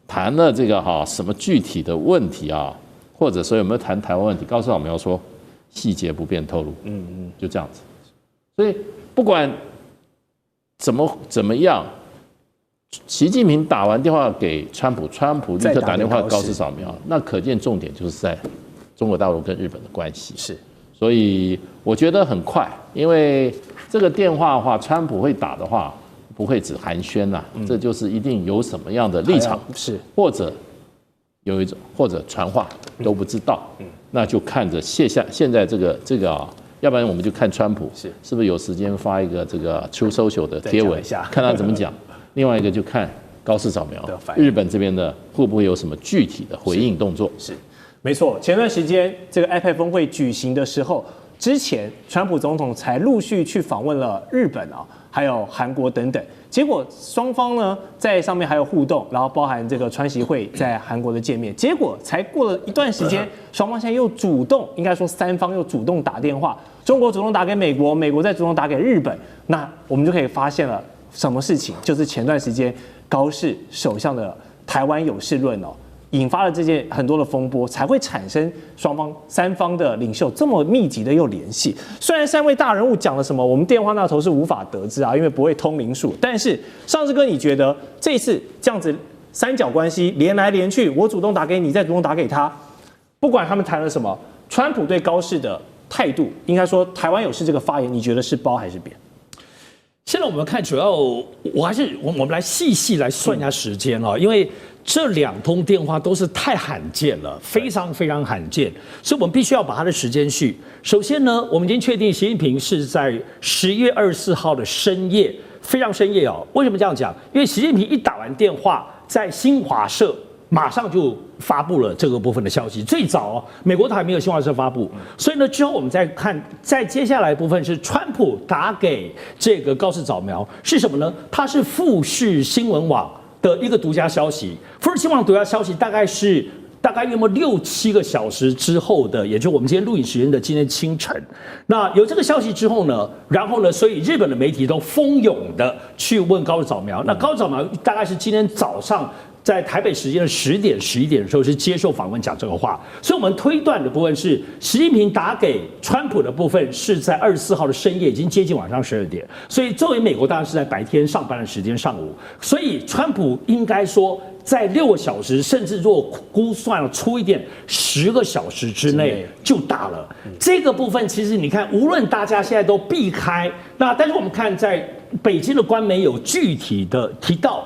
谈了这个什么具体的问题或者说有没有谈台湾问题？高市早苗说细节不便透露，就这样子。所以不管怎么样，习近平打完电话给川普，川普立刻打电话给高市早苗，那可见重点就是在中国大陆跟日本的关系。是，所以我觉得很快，因为这个电话的话，川普会打的话，不会只寒暄这就是一定有什么样的立场，是或者有一种或者传话都不知道，那就看着现在这个要不然我们就看川普是不是有时间发一个这个 Truth Social 的贴文，看他怎么讲。另外一个就看高市早苗日本这边的会不会有什么具体的回应动作。是，没错。前段时间这个 APEC 峰会举行的时候，之前川普总统才陆续去访问了日本还有韩国等等。结果双方呢在上面还有互动，然后包含这个川习会在韩国的见面。结果才过了一段时间，双方现在又主动，应该说三方又主动打电话，中国主动打给美国，美国再主动打给日本。那我们就可以发现了什么事情？就是前段时间高市首相的台湾有事论引发了这件很多的风波，才会产生三方的领袖这么密集的又联系。虽然三位大人物讲了什么，我们电话那头是无法得知因为不会通灵术。但是尚志哥，你觉得这次这样子三角关系连来连去，我主动打给你，再主动打给他，不管他们谈了什么，川普对高市的态度，应该说台湾有事这个发言，你觉得是褒还是贬？现在我们看，主要我们来细来算一下时间因为这2通电话都是太罕见了，非常非常罕见，所以我们必须要把它的时间序。首先呢，我们已经确定习近平是在11月24号的深夜，非常深夜为什么这样讲？因为习近平一打完电话，在新华社马上就发布了这个部分的消息。最早美国还没有新华社发布，所以呢之后我们再看，在接下来的部分是川普打给这个高市早苗是什么呢？它是富士新闻网的一个独家消息。富士新闻网独家消息大概约莫6、7个小时之后的，也就是我们今天录影时间的今天清晨。那有这个消息之后呢，所以日本的媒体都蜂拥的去问高市早苗。那高市早苗大概是今天早上在台北时间的10点、11点的时候是接受访问讲这个话，所以我们推断的部分是习近平打给川普的部分是在24号的深夜，已经接近晚上12点，所以作为美国当然是在白天上班的时间上午，所以川普应该说在6个小时，甚至如果估算了粗一点，10个小时之内就打了。这个部分其实你看，无论大家现在都避开，那但是我们看在北京的官媒有具体的提到。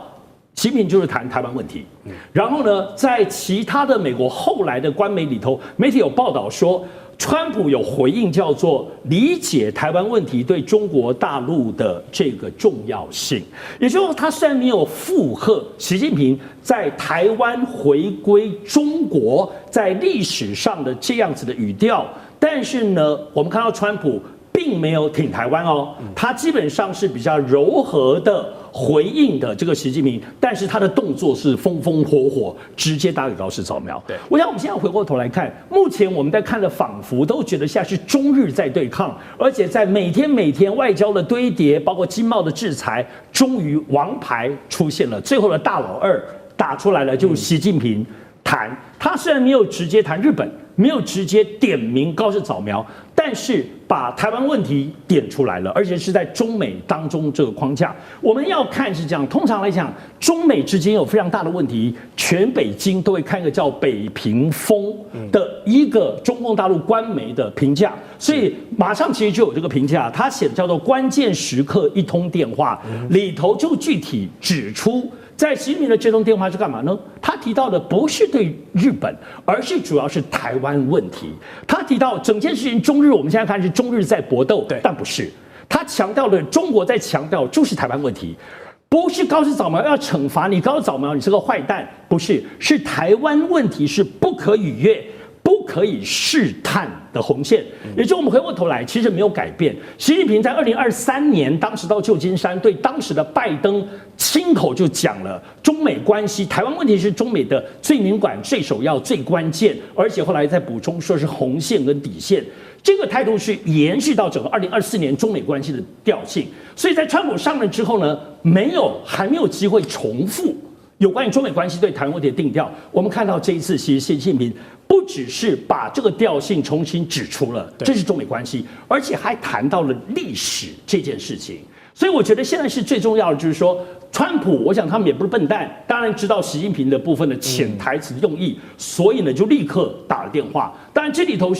习近平就是谈台湾问题，然后呢，在其他的美国后来的官媒里头，媒体有报道说，川普有回应叫做理解台湾问题对中国大陆的这个重要性，也就是说，他虽然没有附和习近平在台湾回归中国在历史上的这样子的语调，但是呢，我们看到川普并没有挺台湾哦，他基本上是比较柔和的。回应的这个习近平，但是他的动作是风风火火，直接打给高市早苗。对，我想我们现在回过头来看，目前我们在看的仿佛都觉得现在是中日在对抗，而且在每天外交的堆叠，包括经贸的制裁，终于王牌出现了，最后的大老二打出来了，就是习近平谈。他虽然没有直接谈日本，没有直接点名高市早苗，但是把台湾问题点出来了，而且是在中美当中这个框架。我们要看是这样，通常来讲，中美之间有非常大的问题，全北京都会看一个叫北平风的一个中共大陆官媒的评价，所以马上其实就有这个评价，他写的叫做关键时刻一通电话，里头就具体指出。在习近平的这通电话是干嘛呢？他提到的不是对日本，而是主要是台湾问题。他提到整件事情中日，我们现在看是中日在搏斗，但不是。他强调的中国在强调就是台湾问题，不是高市早苗要惩罚你，高市早苗你是个坏蛋，不是，是台湾问题是不可逾越。不可以试探的红线，也就是我们回过头来，其实没有改变。习近平在2023年，当时到旧金山，对当时的拜登亲口就讲了，中美关系、台湾问题是中美的最敏感、最首要、最关键，而且后来再补充说是红线跟底线。这个态度是延续到整个2024年中美关系的调性。所以在川普上任之后呢，还没有机会重复有关于中美关系对台湾问题的定调。我们看到这一次，其实习近平不只是把这个调性重新指出了，这是中美关系，而且还谈到了历史这件事情。所以我觉得现在是最重要的，就是说，川普，我想他们也不是笨蛋，当然知道习近平的部分的潜台词用意，所以呢就立刻打了电话。当然这里头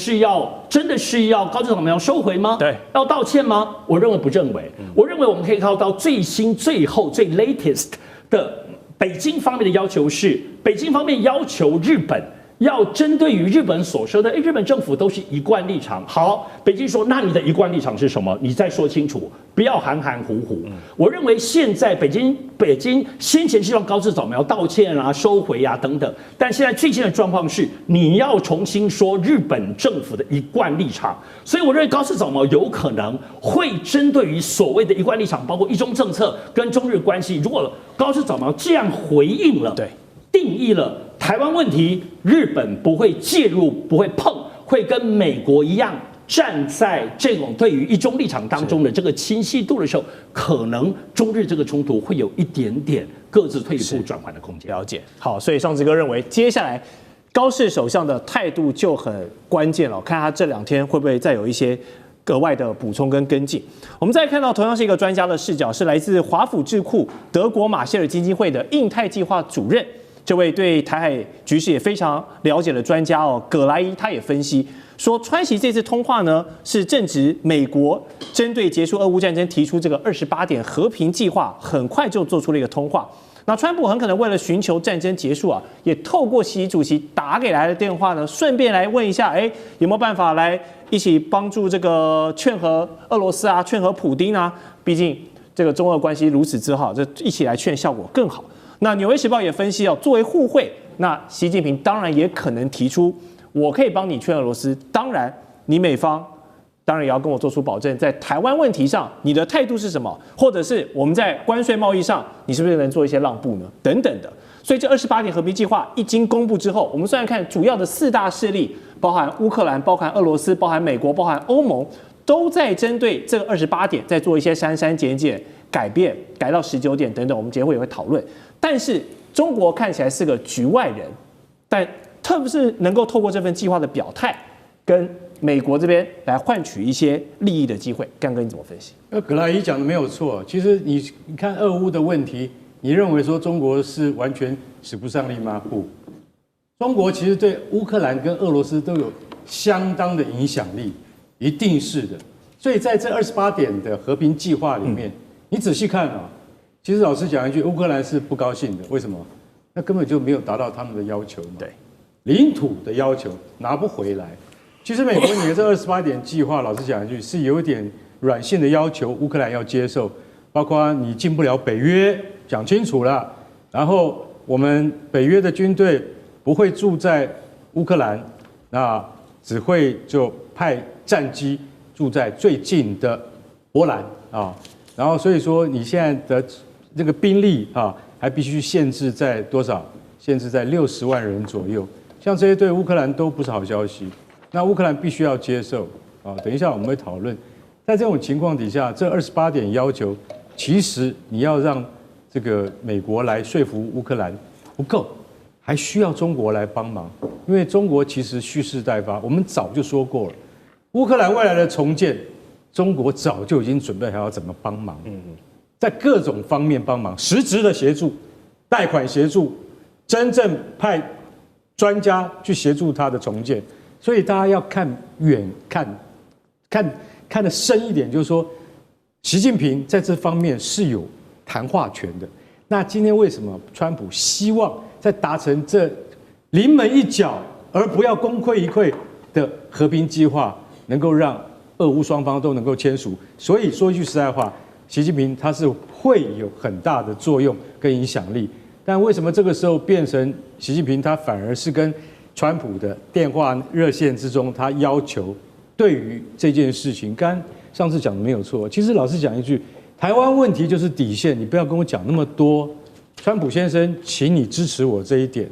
真的是要高市早苗收回吗？对，要道歉吗？我认为不认为。我认为我们可以看到最新、最后、最 latest 的北京方面的要求是，北京方面要求日本。要针对于日本所说的，日本政府都是一贯立场。好，北京说，那你的一贯立场是什么？你再说清楚，不要含含糊糊。我认为现在北京先前希望高市早苗道歉啊、收回啊等等，但现在最新的状况是，你要重新说日本政府的一贯立场。所以我认为高市早苗有可能会针对于所谓的一贯立场，包括一中政策跟中日关系，如果高市早苗这样回应了，定义了台湾问题，日本不会介入，不会碰，会跟美国一样站在这种对于一中立场当中的这个清晰度的时候，可能中日这个冲突会有一点点各自退一步转换的空间。了解。好，所以尚志哥认为，接下来高市首相的态度就很关键了，看他这2天会不会再有一些额外的补充跟跟进。我们再看到同样是一个专家的视角，是来自华府智库德国马歇尔基金会的印太计划主任。这位对台海局势也非常了解的专家葛莱伊，他也分析说，川习这次通话呢，是正值美国针对结束俄乌战争提出这个28点和平计划，很快就做出了一个通话。那川普很可能为了寻求战争结束也透过习主席打给来的电话呢，顺便来问一下，有没有办法来一起帮助这个劝和俄罗斯劝和普丁毕竟这个中俄关系如此之好，这一起来劝效果更好。那《纽约时报》也分析作为互惠，那习近平当然也可能提出，我可以帮你劝俄罗斯，当然你美方当然也要跟我做出保证，在台湾问题上你的态度是什么，或者是我们在关税贸易上你是不是能做一些让步呢？等等的。所以这28点和平计划一经公布之后，我们虽然看主要的4大势力，包含乌克兰、包含俄罗斯、包含美国、包含欧盟，都在针对这个28点在做一些删删减减、改变，改到19点等等，我们节目也会讨论。但是中国看起来是个局外人，但特别是能够透过这份计划的表态，跟美国这边来换取一些利益的机会。干哥你怎么分析？葛莱伊讲的没有错，其实你看俄乌的问题，你认为说中国是完全使不上力吗？不，中国其实对乌克兰跟俄罗斯都有相当的影响力，一定是的。所以在这28点的和平计划里面，你仔细看啊，其实老实讲一句，乌克兰是不高兴的，为什么？那根本就没有达到他们的要求嘛。对，领土的要求拿不回来。其实美国你的这28点计划，老实讲一句，是有一点软性的要求，乌克兰要接受，包括你进不了北约，讲清楚了。然后我们北约的军队不会住在乌克兰，那只会就派战机住在最近的波兰啊。然后所以说你现在的这个兵力啊，还必须限制在多少？限制在60万人左右。像这些对乌克兰都不是好消息。那乌克兰必须要接受啊。等一下我们会讨论，在这种情况底下，这28点要求，其实你要让这个美国来说服乌克兰不够，还需要中国来帮忙，因为中国其实蓄势待发。我们早就说过了，乌克兰未来的重建，中国早就已经准备好要怎么帮忙，在各种方面帮忙，实质的协助、贷款协助，真正派专家去协助他的重建。所以大家要看远，看得深一点，就是说，习近平在这方面是有谈话权的。那今天为什么川普希望在达成这临门一脚而不要功亏一篑的和平计划，能够让俄乌双方都能够签署？所以说一句实在话，习近平他是会有很大的作用跟影响力。但为什么这个时候变成习近平他反而是跟川普的电话热线之中，他要求对于这件事情，刚上次讲的没有错。其实老实讲一句，台湾问题就是底线，你不要跟我讲那么多。川普先生，请你支持我这一点，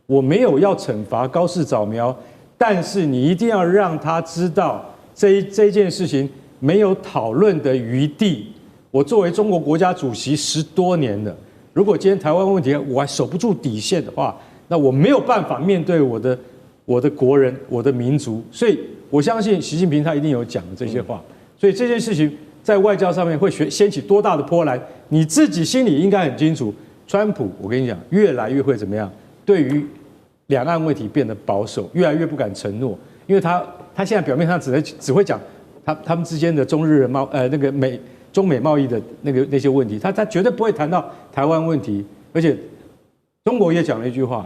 我没有要惩罚高市早苗，但是你一定要让他知道这件事情没有讨论的余地。我作为中国国家主席10多年了，如果今天台湾问题我还守不住底线的话，那我没有办法面对我的国人、我的民族，所以我相信习近平他一定有讲的这些话，所以这件事情在外交上面会掀起多大的波澜，你自己心里应该很清楚。川普，我跟你讲，越来越会怎么样？对于两岸问题变得保守，越来越不敢承诺，因为他现在表面上只会讲他们之间的中美贸易的那些问题，他绝对不会谈到台湾问题，而且中国也讲了一句话。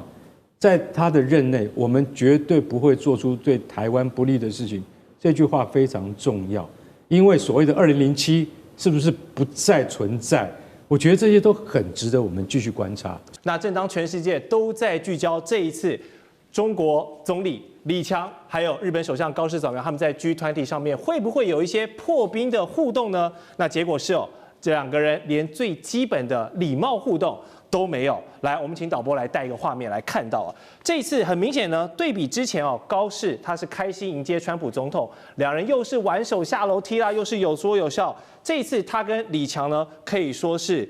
在他的任内，我们绝对不会做出对台湾不利的事情。这句话非常重要，因为所谓的2007是不是不再存在？我觉得这些都很值得我们继续观察。那正当全世界都在聚焦这一次中国总理李强还有日本首相高市早苗他们在 G20 上面会不会有一些破冰的互动呢？那结果是这两个人连最基本的礼貌互动都没有。来，我们请导播来带一个画面来看到这一次很明显呢，对比之前高市他是开心迎接川普总统，两人又是挽手下楼梯啦，又是有说有笑。这一次他跟李强呢可以说是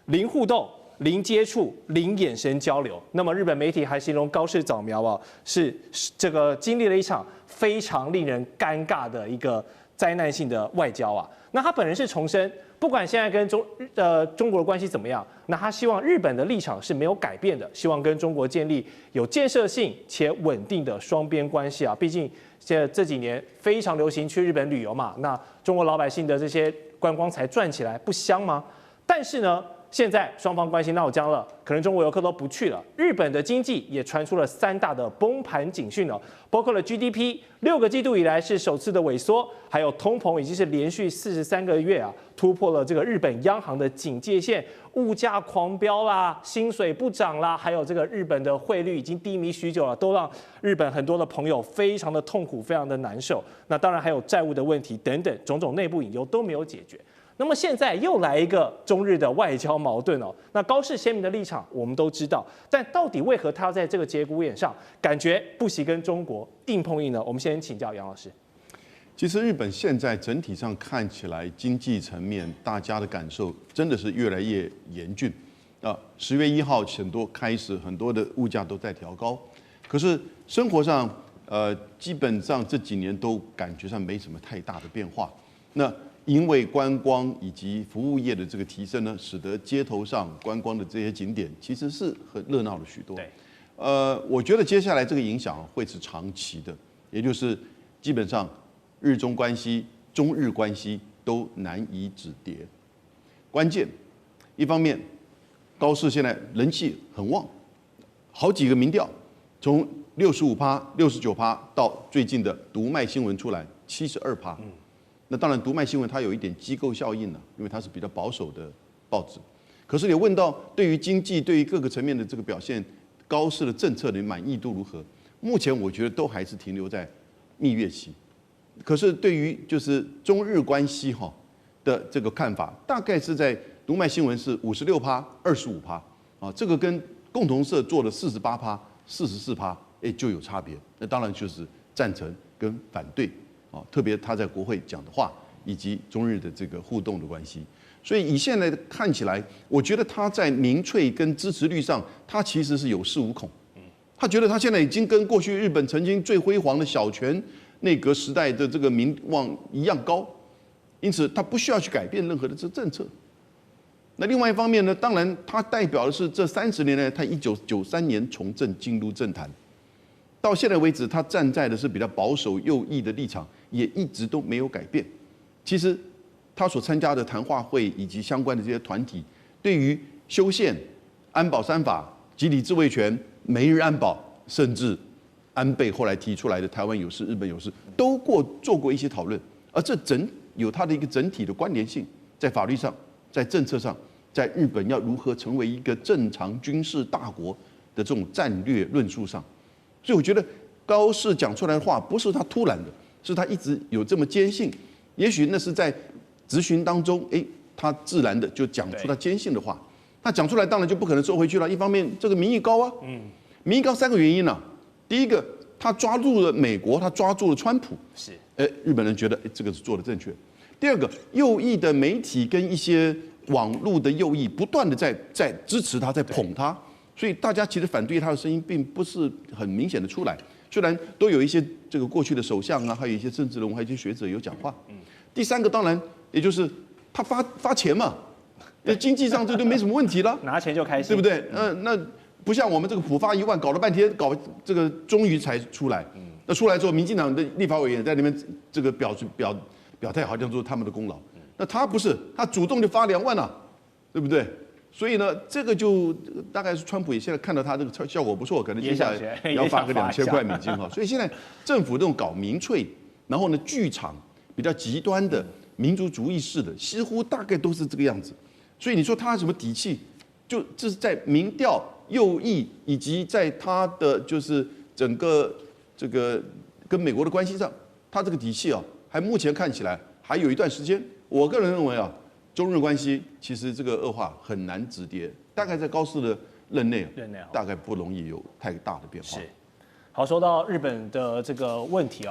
零互动、零接触、零眼神交流。那么日本媒体还形容高市早苗是这个经历了一场非常令人尴尬的一个灾难性的外交那他本人是重申，不管现在跟中国的关系怎么样，那他希望日本的立场是没有改变的，希望跟中国建立有建设性且稳定的双边关系毕竟这几年非常流行去日本旅游嘛，那中国老百姓的这些观光才赚起来，不香吗？但是呢，现在双方关系闹僵了，可能中国游客都不去了。日本的经济也传出了3大的崩盘警讯包括了 GDP 6个季度以来是首次的萎缩，还有通膨已经是连续43个月突破了这个日本央行的警戒线，物价狂飙啦，薪水不涨啦，还有这个日本的汇率已经低迷许久了，都让日本很多的朋友非常的痛苦，非常的难受。那当然还有债务的问题等等，种种内部隐忧都没有解决。那么现在又来一个中日的外交矛盾那高市鲜明的立场我们都知道，但到底为何他要在这个节骨眼上感觉不惜跟中国硬碰硬呢？我们先请教杨老师。其实日本现在整体上看起来经济层面大家的感受真的是越来越严峻。10月1号很多开始很多的物价都在调高，可是生活上基本上这几年都感觉上没什么太大的变化。那因为观光以及服务业的这个提升呢，使得街头上观光的这些景点其实是很热闹了许多。对，我觉得接下来这个影响会是长期的，也就是基本上日中关系、中日关系都难以止跌。关键一方面，高市现在人气很旺，好几个民调从65%、69%到最近的读卖新闻出来72%。那当然，读卖新闻它有一点机构效应了，因为它是比较保守的报纸。可是你问到对于经济、对于各个层面的这个表现，高市的政策的满意度如何？目前我觉得都还是停留在蜜月期。可是对于就是中日关系的这个看法，大概是在读卖新闻是56%、25%啊，这个跟共同社做的48%、44%，就有差别。那当然就是赞成跟反对。特别他在国会讲的话，以及中日的这个互动的关系，所以以现在看起来，我觉得他在民粹跟支持率上，他其实是有恃无恐。他觉得他现在已经跟过去日本曾经最辉煌的小泉内阁时代的这个民望一样高，因此他不需要去改变任何的这政策。那另外一方面呢，当然他代表的是这30年来，他1993年从政进入政坛。到现在为止，他站在的是比较保守右翼的立场，也一直都没有改变。其实，他所参加的谈话会以及相关的这些团体，对于修宪、安保3法、集体自卫权、美日安保，甚至安倍后来提出来的台湾有事、日本有事，都做过一些讨论。而这有它的一个整体的关联性，在法律上、在政策上，在日本要如何成为一个正常军事大国的这种战略论述上。所以我觉得高市讲出来的话不是他突然的，是他一直有这么坚信。也许那是在质询当中，他自然的就讲出他坚信的话。他讲出来当然就不可能收回去了。一方面这个民意高啊，民意高3个原因呢。第一个，他抓住了美国，他抓住了川普，是，日本人觉得这个是做的正确。第二个，右翼的媒体跟一些网络的右翼不断的在支持他，在捧他。所以大家其实反对他的声音并不是很明显的出来，虽然都有一些这个过去的首相啊，还有一些政治人物，还有一些学者有讲话。第3个当然也就是他发钱嘛，经济上这就没什么问题了，拿钱就开心，对不对？那不像我们这个普发1万，搞了半天，搞这个终于才出来。那出来之后，民进党的立法委员在那边这个表态，好像说他们的功劳。那他不是，他主动就发2万了，对不对？所以呢，这个就大概是川普也现在看到他这个效果不错，可能接下来也要发个2000块美金哈。所以现在政府这种搞民粹，然后呢剧场比较极端的民族主义式的，几乎大概都是这个样子。所以你说他什么底气？就这是在民调右翼以及在他的就是整个这个跟美国的关系上，他这个底气还目前看起来还有一段时间。我个人认为中日关系其实这个恶化很难止跌，大概在高市的任内大概不容易有太大的变化。是，好，说到日本的这个问题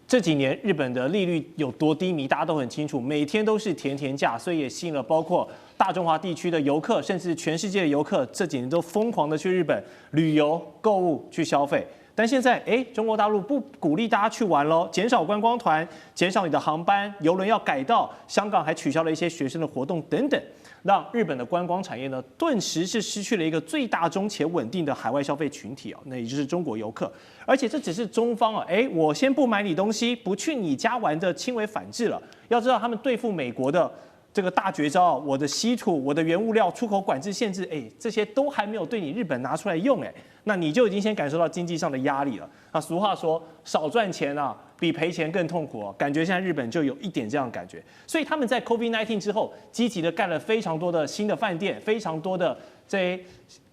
这几年日本的利率有多低迷，大家都很清楚，每天都是甜甜价，所以也吸引了包括大中华地区的游客，甚至全世界的游客，这几年都疯狂的去日本旅游、购物、去消费。但现在，中国大陆不鼓励大家去玩喽，减少观光团，减少你的航班，邮轮要改道，香港还取消了一些学生的活动等等，让日本的观光产业呢，顿时是失去了一个最大宗且稳定的海外消费群体那也就是中国游客。而且这只是中方我先不买你东西，不去你家玩的轻微反制了。要知道他们对付美国的这个大绝招，我的稀土、我的原物料出口管制限制，这些都还没有对你日本拿出来用，那你就已经先感受到经济上的压力了。那俗话说，少赚钱比赔钱更痛苦感觉现在日本就有一点这样的感觉。所以他们在 COVID-19 之后，积极的盖了非常多的新的饭店，非常多的这些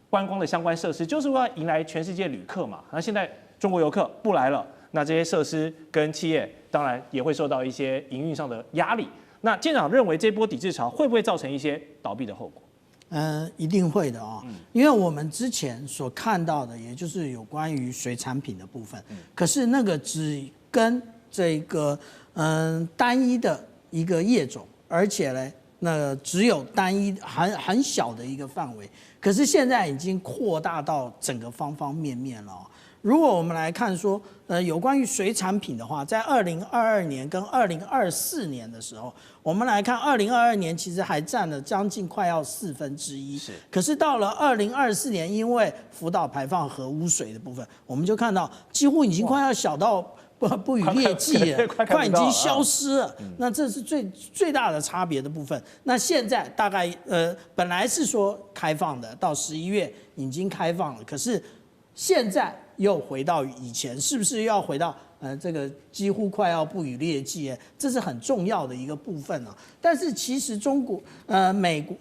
观光的相关设施，就是为了迎来全世界旅客嘛。那现在中国游客不来了，那这些设施跟企业当然也会受到一些营运上的压力。那舰长认为这波抵制潮会不会造成一些倒闭的后果？一定会的因为我们之前所看到的，也就是有关于水产品的部分，可是那个只跟这个单一的一个业种，而且呢那只有单一很小的一个范围，可是现在已经扩大到整个方方面面了。如果我们来看说，有关于水产品的话，在2022年跟2024年的时候，我们来看2022年其实还占了将近快要1/4，可是到了2024年，因为福岛排放核污水的部分，我们就看到几乎已经快要小到不予列计了，快已经消失了。那这是最大的差别的部分。那现在大概本来是说开放的，到11月已经开放了，可是现在又回到以前，是不是又要回到这个几乎快要不予列计？这是很重要的一个部分啊。但是其实中国、美国、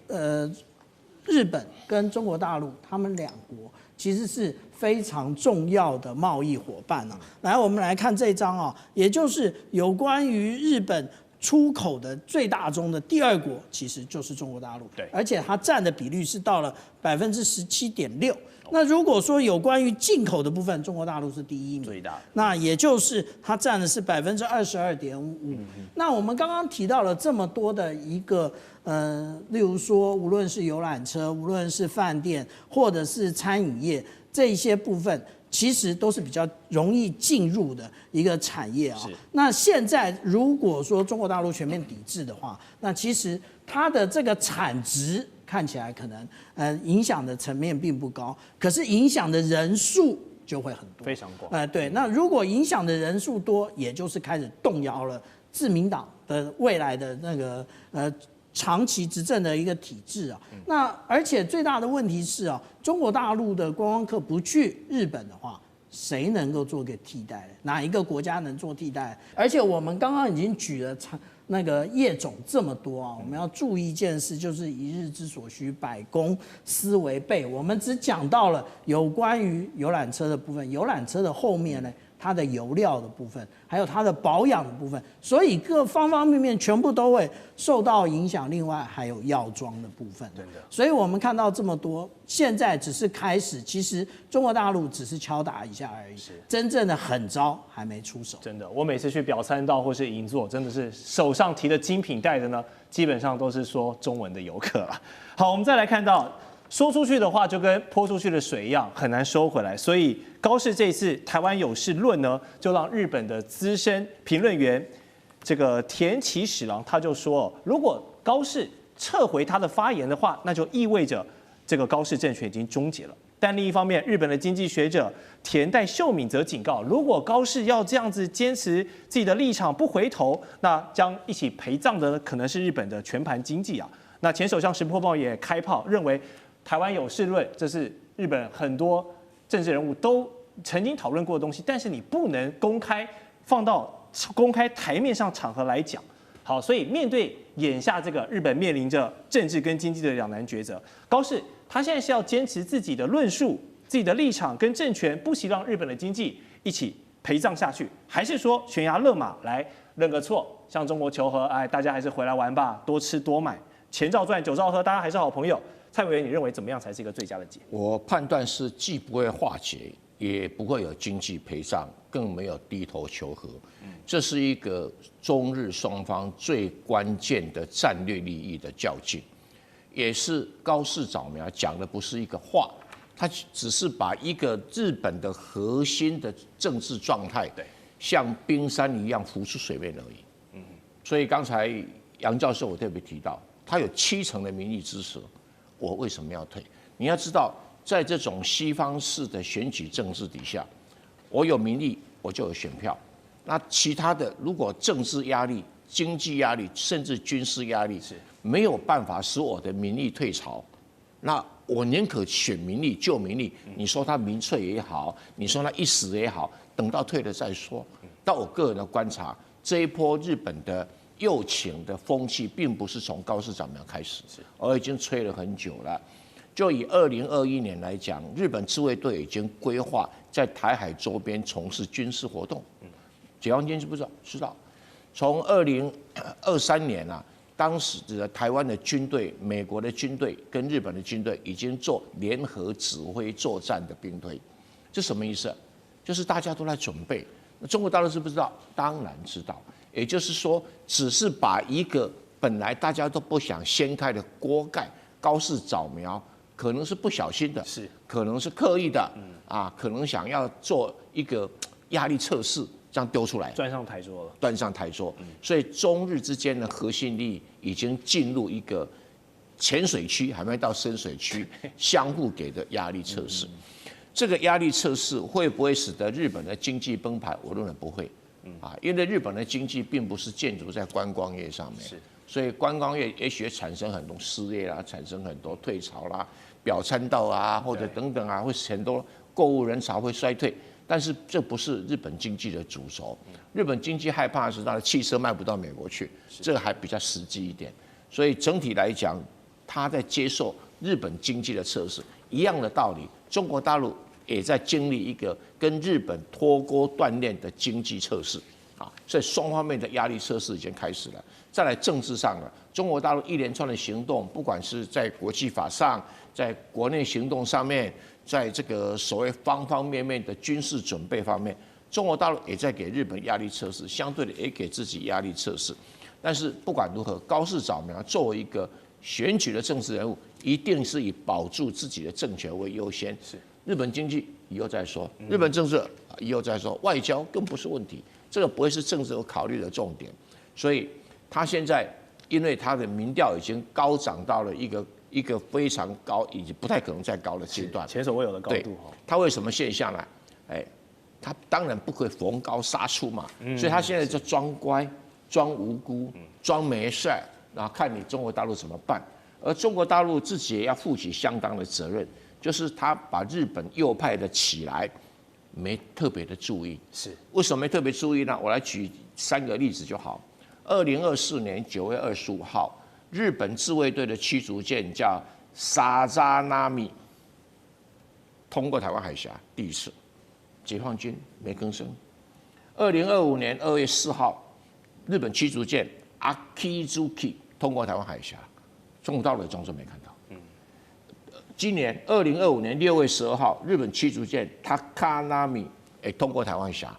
日本跟中国大陆，他们两国其实是非常重要的贸易伙伴啊。来，我们来看这张啊，也就是有关于日本出口的最大宗的第2国，其实就是中国大陆。对，而且它占的比率是到了17.6%。那如果说有关于进口的部分，中国大陆是第1名，最大的，那也就是它占的是22.55%。那我们刚刚提到了这么多的一个例如说无论是游览车，无论是饭店或者是餐饮业这一些部分，其实都是比较容易进入的一个产业啊。那现在如果说中国大陆全面抵制的话，那其实它的这个产值看起来可能影响的层面并不高，可是影响的人数就会很多，非常广。对，那如果影响的人数多，也就是开始动摇了自民党的未来的那个长期执政的一个体制啊。那而且最大的问题是啊，中国大陆的观光客不去日本的话，谁能够做个替代？哪一个国家能做替代？而且我们刚刚已经举了那个业种这么多啊，我们要注意一件事，就是一日之所需，百工思为备。我们只讲到了有关于游览车的部分，游览车的后面呢，它的油料的部分，还有它的保养的部分，所以各方方面面全部都会受到影响。另外还有药妆的部分，真的。所以我们看到这么多，现在只是开始，其实中国大陆只是敲打一下而已，真正的狠招还没出手。真的，我每次去表参道或是银座，真的是手上提的精品袋的呢，基本上都是说中文的游客了。好，我们再来看到。说出去的话就跟泼出去的水一样，很难收回来。所以高市这一次台湾有事论呢，就让日本的资深评论员这个田崎史郎他就说，如果高市撤回他的发言的话，那就意味着这个高市政权已经终结了。但另一方面，日本的经济学者田代秀敏则警告，如果高市要这样子坚持自己的立场不回头，那将一起陪葬的可能是日本的全盘经济啊。那前首相石破茂也开炮，认为台湾有事论，这是日本很多政治人物都曾经讨论过的东西，但是你不能公开放到公开台面上场合来讲。好，所以面对眼下这个日本面临着政治跟经济的两难抉择，高市他现在是要坚持自己的论述、自己的立场跟政权，不惜让日本的经济一起陪葬下去，还是说悬崖勒马来认个错，向中国求和？哎，大家还是回来玩吧，多吃多买，钱照赚，酒照喝，大家还是好朋友。蔡委员，你认为怎么样才是一个最佳的解？我判断是既不会化解，也不会有经济赔偿，更没有低头求和。这是一个中日双方最关键的战略利益的较劲，也是高市早苗讲的不是一个话，他只是把一个日本的核心的政治状态，像冰山一样浮出水面而已。所以刚才杨教授我特别提到，他有70%的民意支持。我为什么要退？你要知道，在这种西方式的选举政治底下，我有民意，我就有选票。那其他的，如果政治压力、经济压力，甚至军事压力，没有办法使我的民意退潮，那我宁可选民力救民力。你说他民粹也好，你说他一时也好，等到退了再说。但我个人的观察，这一波日本的右倾的风气并不是从高市早苗开始，而已经吹了很久了。就以2021年来讲，日本自卫队已经规划在台海周边从事军事活动。解放军知不知道？知道。从2023年啊，当时的台湾的军队、美国的军队跟日本的军队已经做联合指挥作战的兵推，这什么意思？就是大家都在准备。那中国大陆知不知道？当然知道。也就是说，只是把一个本来大家都不想掀开的锅盖，高市早苗可能是不小心的，是可能是刻意的，可能想要做一个压力测试，这样丢出来，端上台桌了，端上台桌。所以中日之间的核心利益已经进入一个浅水区，还没到深水区，相互给的压力测试。这个压力测试会不会使得日本的经济崩盘？我认为不会，因为日本的经济并不是建筑在观光业上面，所以观光业也许产生很多失业啦，产生很多退潮啦，表参道啊，或者等等啊，会很多购物人潮会衰退。但是这不是日本经济的主轴，日本经济害怕的是它的汽车卖不到美国去，这个还比较实际一点。所以整体来讲，他在接受日本经济的测试，一样的道理，中国大陆也在经历一个跟日本脱钩锻炼的经济测试所以双方面的压力测试已经开始了。再来政治上了，中国大陆一连串的行动，不管是在国际法上，在国内行动上面，在这个所谓方方面面的军事准备方面，中国大陆也在给日本压力测试，相对的也给自己压力测试。但是不管如何，高市早苗作为一个选举的政治人物，一定是以保住自己的政权为优先。是日本经济以后再说，日本政治以后再说，外交更不是问题，这个不会是政治有考虑的重点。所以他现在因为他的民调已经高涨到了一个非常高，以及不太可能再高的阶段，前所未有的高度。他为什么现象呢？他当然不可以逢高杀出嘛，所以他现在就装乖、装无辜、装没事，然后看你中国大陆怎么办。而中国大陆自己也要负起相当的责任，就是他把日本右派的起来没特别的注意。是为什么没特别注意呢？我来举3个例子就好。2024年9月25号，日本自卫队的驱逐舰叫沙扎纳米通过台湾海峡第一次，解放军没吭声。2025年2月4号，日本驱逐舰 Akizuki 通过台湾海峡，中国大陆装作没看到。今年2025年6月12号，日本驱逐舰 Takanami 也通过台湾海峡。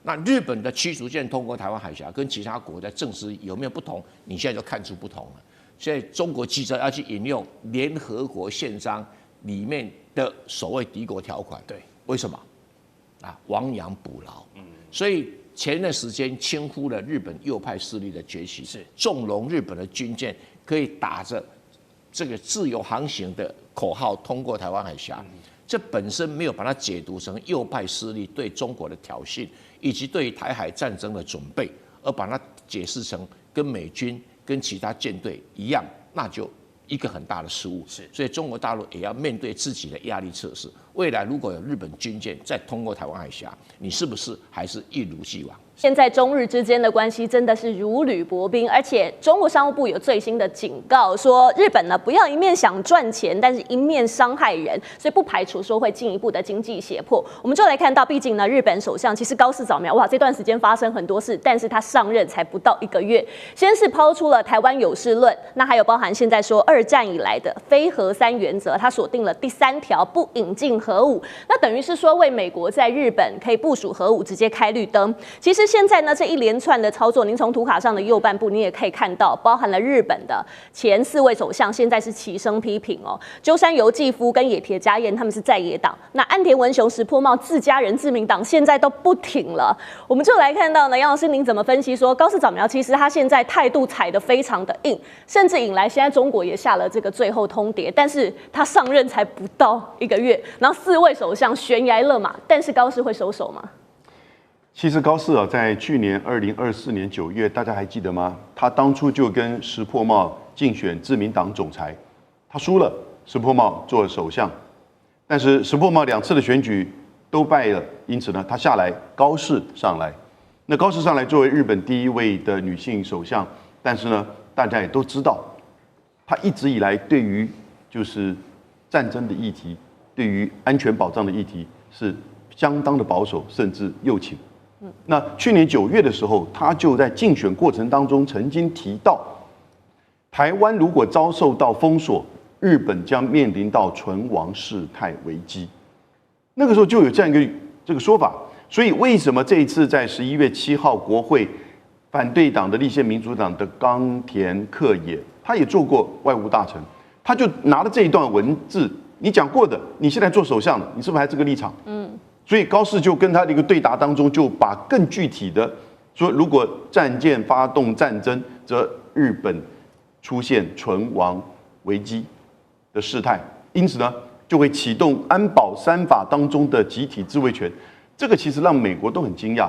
那日本的驱逐舰通过台湾海峡，跟其他国家政治有没有不同？你现在就看出不同了。所以中国急着要去引用联合国宪章里面的所谓敌国条款。对，为什么？亡羊补牢。所以前段时间轻忽了日本右派势力的崛起，是纵容日本的军舰可以打着这个自由航行的口号通过台湾海峡。这本身没有把它解读成右派势力对中国的挑衅，以及对台海战争的准备，而把它解释成跟美军、跟其他舰队一样，那就一个很大的失误。所以中国大陆也要面对自己的压力测试。未来如果有日本军舰再通过台湾海峡，你是不是还是一如既往？现在中日之间的关系真的是如履薄冰，而且中国商务部有最新的警告，说日本呢不要一面想赚钱，但是一面伤害人，所以不排除说会进一步的经济胁迫。我们就来看到，毕竟呢，日本首相其实高市早苗，哇，这段时间发生很多事，但是他上任才不到1个月，先是抛出了台湾有事论，那还有包含现在说2战以来的非核3原则，他锁定了第3条，不引进核武，那等于是说为美国在日本可以部署核武直接开绿灯。其实现在呢，这一连串的操作，您从图卡上的右半部，你也可以看到，包含了日本的前4位首相，现在是齐声批评哦。鸠山由纪夫跟野田佳彦他们是在野党，那岸田文雄、石破茂自家人自民党现在都不挺了。我们就来看到呢，杨老师您怎么分析说高市早苗其实他现在态度踩得非常的硬，甚至引来现在中国也下了这个最后通牒，但是他上任才不到1个月，然后4位首相悬崖勒马，但是高市会收手吗？其实高市在去年2024年9月，大家还记得吗？他当初就跟石破茂竞选自民党总裁，他输了，石破茂做首相，但是石破茂2次的选举都败了，因此呢，他下来，高市上来。那高市上来作为日本第1位的女性首相，但是呢，大家也都知道，他一直以来对于就是战争的议题，对于安全保障的议题是相当的保守，甚至右倾。那去年9月的时候，他就在竞选过程当中曾经提到，台湾如果遭受到封锁，日本将面临到存亡事态危机。那个时候就有这样一个这个说法。所以为什么这一次在11月7号国会反对党的立宪民主党的冈田克也，他也做过外务大臣，他就拿了这一段文字，你讲过的，你现在做首相了，你是不是还这个立场？所以高市就跟他的一个对答当中，就把更具体的说，如果战舰发动战争，则日本出现存亡危机的事态，因此呢，就会启动安保3法当中的集体自卫权。这个其实让美国都很惊讶，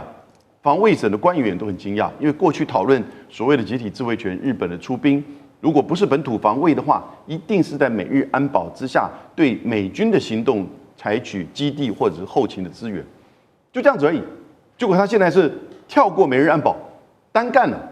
防卫省的官员都很惊讶，因为过去讨论所谓的集体自卫权，日本的出兵，如果不是本土防卫的话，一定是在美日安保之下，对美军的行动采取基地或者是后勤的资源，就这样子而已。结果他现在是跳过美日安保，单干了。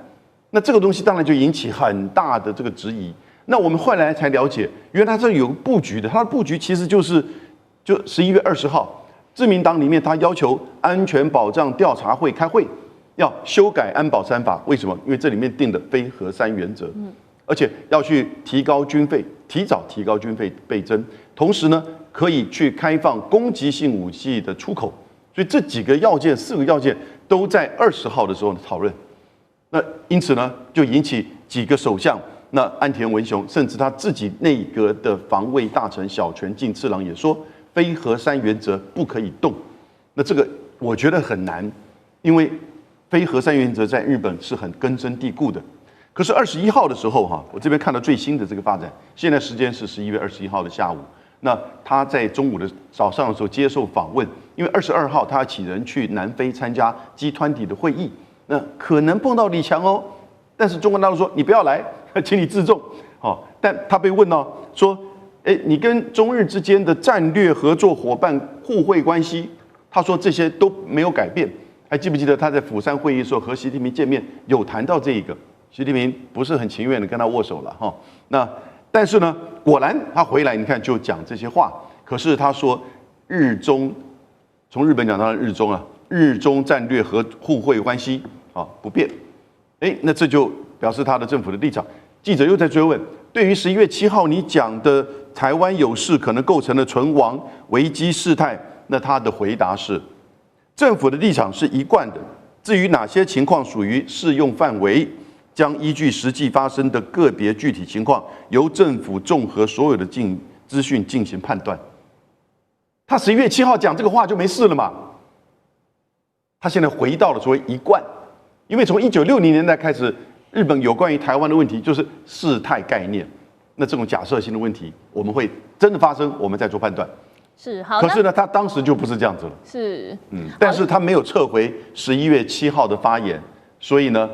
那这个东西当然就引起很大的这个质疑。那我们后来才了解，原来他这有个布局的，他的布局其实就11月20号，自民党里面他要求安全保障调查会开会，要修改安保3法。为什么？因为这里面定的非核3原则，而且要去提高军费，提早提高军费倍增，同时呢，可以去开放攻击性武器的出口。所以这几个要件，4个要件都在20号的时候讨论。那因此呢，就引起几个首相，那岸田文雄，甚至他自己内阁的防卫大臣小泉进次郎也说，非核3原则不可以动。那这个我觉得很难，因为非核3原则在日本是很根深蒂固的。可是21号的时候哈，我这边看到最新的这个发展，现在时间是11月21号的下午。那他在中午的早上的时候接受访问，因为22号他请人去南非参加G20的会议，那可能碰到李强哦，但是中国大陆说你不要来，请你自重。好，但他被问到说，你跟中日之间的战略合作伙伴互惠关系，他说这些都没有改变。还记不记得他在釜山会议的时候和习近平见面有谈到这一个？习近平不是很情愿的跟他握手了哈。那但是呢，果然他回来，你看就讲这些话。可是他说日中，从日本讲到日中啊，日中战略和互惠关系啊不变。那这就表示他的政府的立场。记者又在追问，对于11月7号你讲的台湾有事可能构成了存亡危机事态，那他的回答是，政府的立场是一贯的。至于哪些情况属于适用范围，将依据实际发生的个别具体情况，由政府综合所有的资讯进行判断。他11月7号讲这个话就没事了嘛？他现在回到了所谓一贯，因为从1960年代开始，日本有关于台湾的问题就是事态概念，那这种假设性的问题，我们会真的发生，我们再做判断。是好，可是呢，他当时就不是这样子了。是，但是他没有撤回11月7号的发言，所以呢，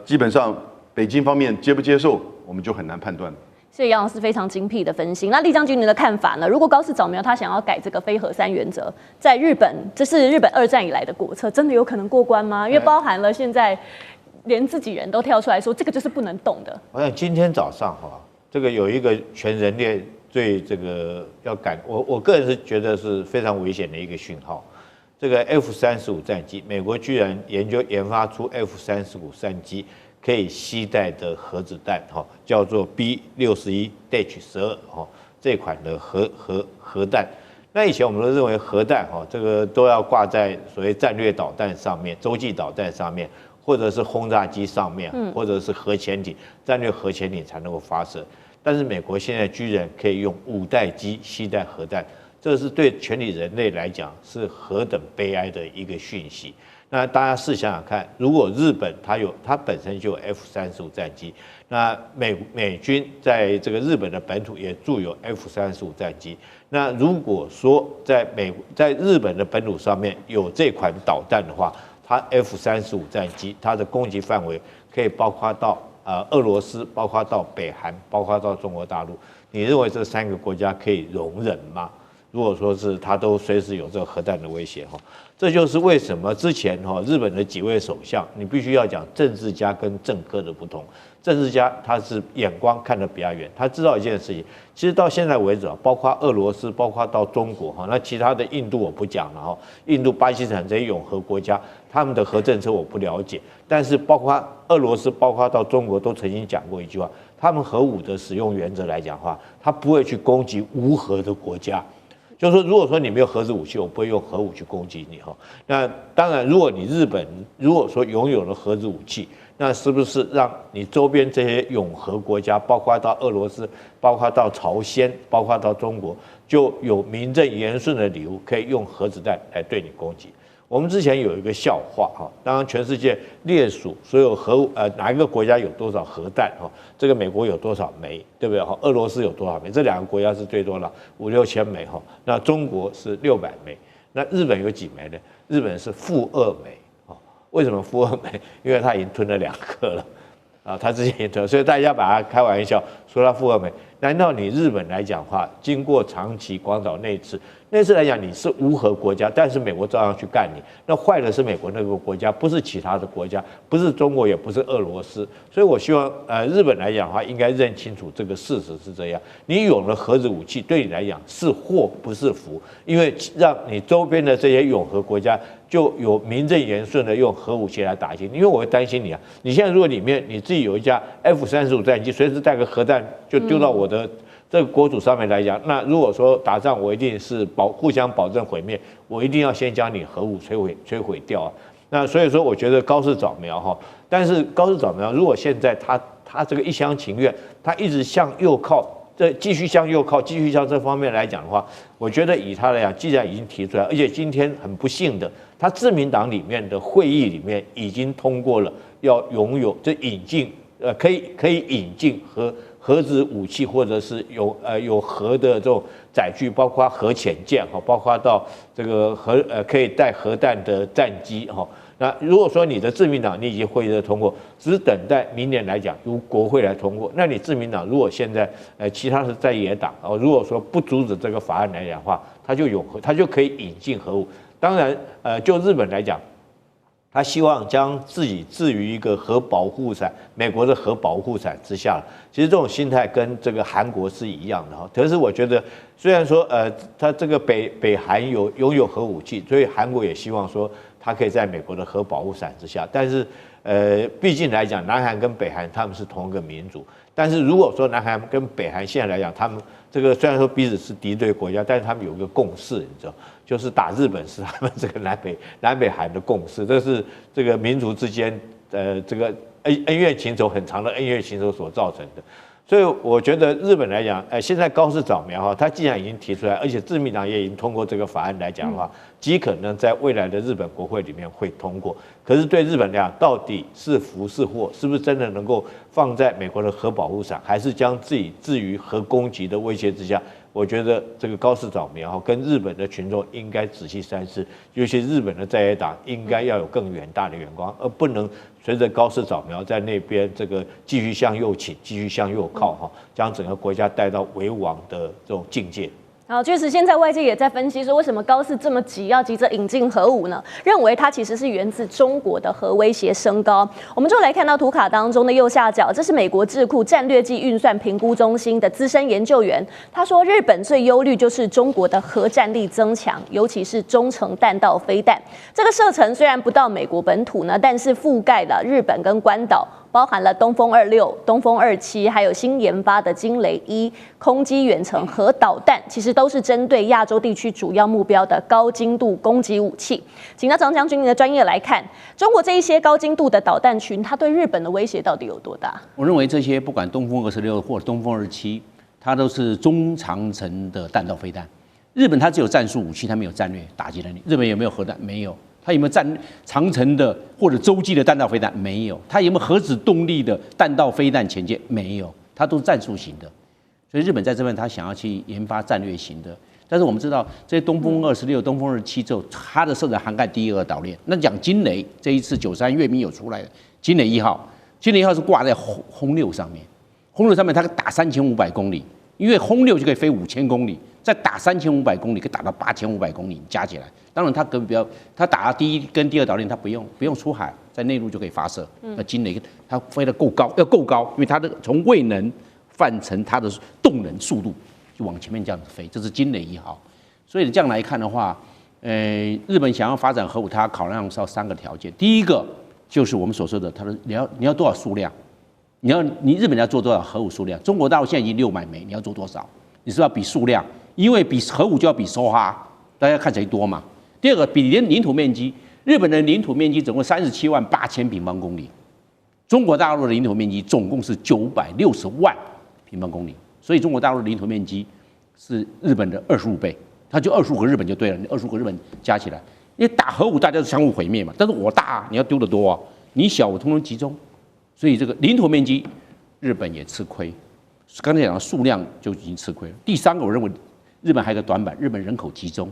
基本上北京方面接不接受，我们就很难判断。所以杨老师非常精辟的分析。那厉将军您的看法呢？如果高市早苗他想要改这个非核3原则，在日本，这是日本2战以来的国策，真的有可能过关吗？因为包含了现在连自己人都跳出来说，这个就是不能动的。我想今天早上这个有一个全人类对这个要改，我个人是觉得是非常危险的一个讯号。这个 F-35战机，美国居然研发出 F-35战机可以携带的核子弹，叫做 B-61-12，这款的核弹。那以前我们都认为核弹，这个都要挂在所谓战略导弹上面、洲际导弹上面，或者是轰炸机上面，或者是核潜艇、战略核潜艇才能够发射。但是美国现在居然可以用5代机携带核弹，这是对全体人类来讲是何等悲哀的一个讯息。那大家试想想看，如果日本它本身就有 F-35战机，那美军在这个日本的本土也驻有 F-35战机，那如果说在日本的本土上面有这款导弹的话，它 F-35战机它的攻击范围可以包括到俄罗斯，包括到北韩，包括到中国大陆。你认为这3个国家可以容忍吗？如果说是它都随时有这个核弹的威胁这就是为什么之前日本的几位首相，你必须要讲政治家跟政客的不同。政治家他是眼光看得比较远，他知道一件事情，其实到现在为止包括俄罗斯，包括到中国那其他的印度我不讲了印度、巴基斯坦这些永和国家，他们的核政策我不了解，但是包括俄罗斯，包括到中国都曾经讲过一句话，他们核武的使用原则来讲的话，他不会去攻击无核的国家。就是说，如果说你没有核子武器，我不会用核武去攻击你哈。那当然，如果你日本如果说拥有了核子武器，那是不是让你周边这些永和国家，包括到俄罗斯，包括到朝鲜，包括到中国，就有名正言顺的理由可以用核子弹来对你攻击？我们之前有一个笑话哈，当然全世界列数所有哪一个国家有多少核弹哈，这个美国有多少枚，对不对哈？俄罗斯有多少枚？这2个国家是最多了5、6千枚哈。那中国是600枚，那日本有几枚呢？日本是-2枚哈。为什么-2枚？因为它已经吞了2颗了啊，它之前也吞，所以大家把它开玩笑说它-2枚。难道你日本来讲的话，经过长崎、广岛那次来讲，你是无核国家，但是美国照样去干你，那坏的是美国那个国家，不是其他的国家，不是中国，也不是俄罗斯。所以我希望日本来讲的话，应该认清楚这个事实是这样。你有了核子武器，对你来讲是祸不是福，因为让你周边的这些永和国家就有名正言顺的用核武器来打击你。因为我会担心你啊，你现在如果里面你自己有一架 F-35战机，随时带个核弹就丢到我的这个国土上面来讲，那如果说打仗，我一定是互相保证毁灭，我一定要先将你核武摧毁掉啊。那所以说，我觉得高市早苗哈，但是高市早苗如果现在他这个一厢情愿，他一直向右靠，继续向右靠，继续向这方面来讲的话，我觉得以他来讲，既然已经提出来，而且今天很不幸的，他自民党里面的会议里面已经通过了要拥有引进可以引进核子武器，或者是有核的这种载具，包括核潜舰哈，包括到这个可以带核弹的战机哈。那如果说你的自民党你已经会议的通过，只等待明年来讲由国会来通过，那你自民党如果现在其他是在野党如果说不阻止这个法案来讲的话，它就可以引进核武。当然就日本来讲，他希望将自己置于一个核保护伞，美国的核保护伞之下。其实这种心态跟这个韩国是一样的哈。可是我觉得，虽然说他这个北韩拥有核武器，所以韩国也希望说他可以在美国的核保护伞之下。但是毕竟来讲，南韩跟北韩他们是同一个民族。但是如果说南韩跟北韩现在来讲，他们这个虽然说彼此是敌对国家，但是他们有一个共识，你知道，就是打日本是他们这个南北韩的共识，这是这个民族之间这个恩怨情仇很长的恩怨情仇所造成的。所以我觉得日本来讲，现在高市早苗哈，他既然已经提出来，而且自民党也已经通过这个法案来讲的话，极可能在未来的日本国会里面会通过。可是对日本来讲，到底是福是祸，是不是真的能够放在美国的核保护伞，还是将自己置于核攻击的威胁之下？我觉得这个高市早苗跟日本的群众应该仔细三思，尤其日本的在野党应该要有更远大的眼光，而不能随着高市早苗在那边这个继续向右倾，继续向右靠哈，将整个国家带到危亡的这种境界。好，确实，现在外界也在分析说，为什么高市这么要急着引进核武呢？认为它其实是源自中国的核威胁升高。我们就来看到图卡当中的右下角，这是美国智库战略暨运算评估中心的资深研究员，他说，日本最忧虑就是中国的核战力增强，尤其是中程弹道飞弹。这个射程虽然不到美国本土呢，但是覆盖了日本跟关岛。包含了东风26、东风27，还有新研发的惊雷1空基远程核导弹，其实都是针对亚洲地区主要目标的高精度攻击武器。请到张将军的专业来看，中国这一些高精度的导弹群，它对日本的威胁到底有多大？我认为这些不管东风26或东风27，它都是中长程的弹道飞弹。日本它只有战术武器，它没有战略打击能力。日本有没有核弹？没有。它有没有长程的或者洲际的弹道飞弹？没有。它有没有核子动力的弹道飞弹潜舰？没有。它都是战术型的。所以日本在这边，它想要去研发战略型的。但是我们知道，这些东风26、东风27之后，它的射程涵盖第2岛链。那讲惊雷，这一次93月明有出来的惊雷1号，惊雷1号是挂在轰6上面，轰6上面它可以打3500公里，因为轰6就可以飞5000公里。再打3500公里，可以打到8500公里，加起来。当然，它它打第1跟第2岛链，它不用出海，在内陆就可以发射。那惊雷它飞得够高，要够高，因为它的从位能换成它的动能速度，就往前面这样子飞。这是惊雷1号。所以这样来看的话，日本想要发展核武，它考量到3个条件。第一个就是我们所说的，它的你要多少数量？你日本要做多少核武数量？中国大陆现在已经600枚，你要做多少？你是不是要比数量？因为比核武就要比梭哈，大家看谁多嘛。第二个，比领土面积，日本的领土面积总共37万8千平方公里，中国大陆的领土面积总共是960万平方公里，所以中国大陆的领土面积是日本的25倍，它就25个日本就对了，你25个日本加起来，因为打核武大家是相互毁灭嘛，但是我大啊，你要丢得多啊，你小我通通集中，所以这个领土面积日本也吃亏，刚才讲的数量就已经吃亏了。第三个，我认为日本还有个短板，日本人口集中，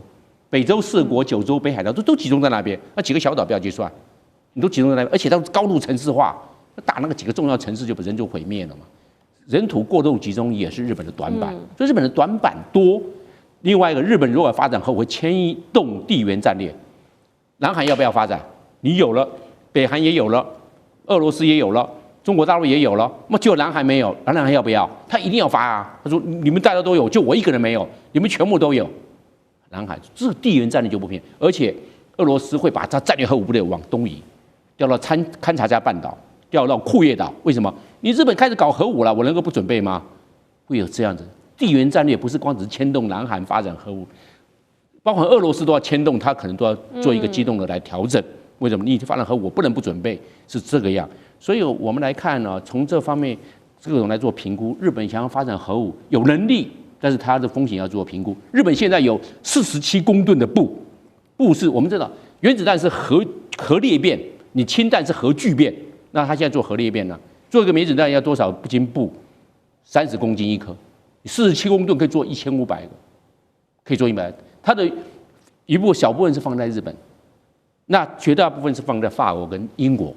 北周4国、九州、北海道都集中在那边，那几个小岛不要计算，你都集中在那边，而且它高度城市化，打那个几个重要城市就人就毁灭了嘛。人土过度集中也是日本的短板，所以日本的短板多。另外一个，日本如果发展后会牵动地缘战略，南韩要不要发展？你有了，北韩也有了，俄罗斯也有了，中国大陆也有了，那么就南韩没有，南韩要不要？他一定要发啊！他说你们大家都有，就我一个人没有，你们全部都有。南韩这地缘战略就不变，而且俄罗斯会把它战略核武部队往东移，调到勘察加半岛，调到库页岛。为什么？你日本开始搞核武了，我能够不准备吗？会有这样子地缘战略，不是光只是牵动南韩发展核武，包括俄罗斯都要牵动，他可能都要做一个机动的来调整。为什么？你发展核武，我不能不准备，是这个样。所以我们来看呢，从这方面各种来做评估，日本想要发展核武有能力，但是它的风险要做评估。日本现在有47公吨的钚是我们知道原子弹是核裂变，你氢弹是核聚变，那它现在做核裂变呢？做一个原子弹要多少斤钚？30公斤一颗，47公吨可以做1500个，可以做100。它的小部分是放在日本，那绝大部分是放在法国跟英国，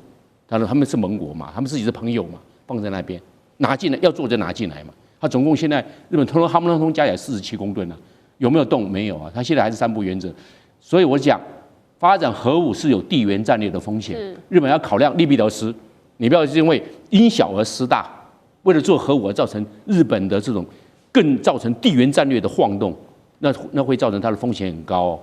他们是盟国嘛，他们自己是朋友嘛，放在那边拿进来，要做就拿进来嘛。它总共现在日本他们通通加起来47公吨了，有没有动？没有啊，它现在还是3不原则。所以我讲，发展核武是有地缘战略的风险，日本要考量利弊得失。你不要因为因小而失大，为了做核武而造成日本的这种更造成地缘战略的晃动，那会造成它的风险很高哦。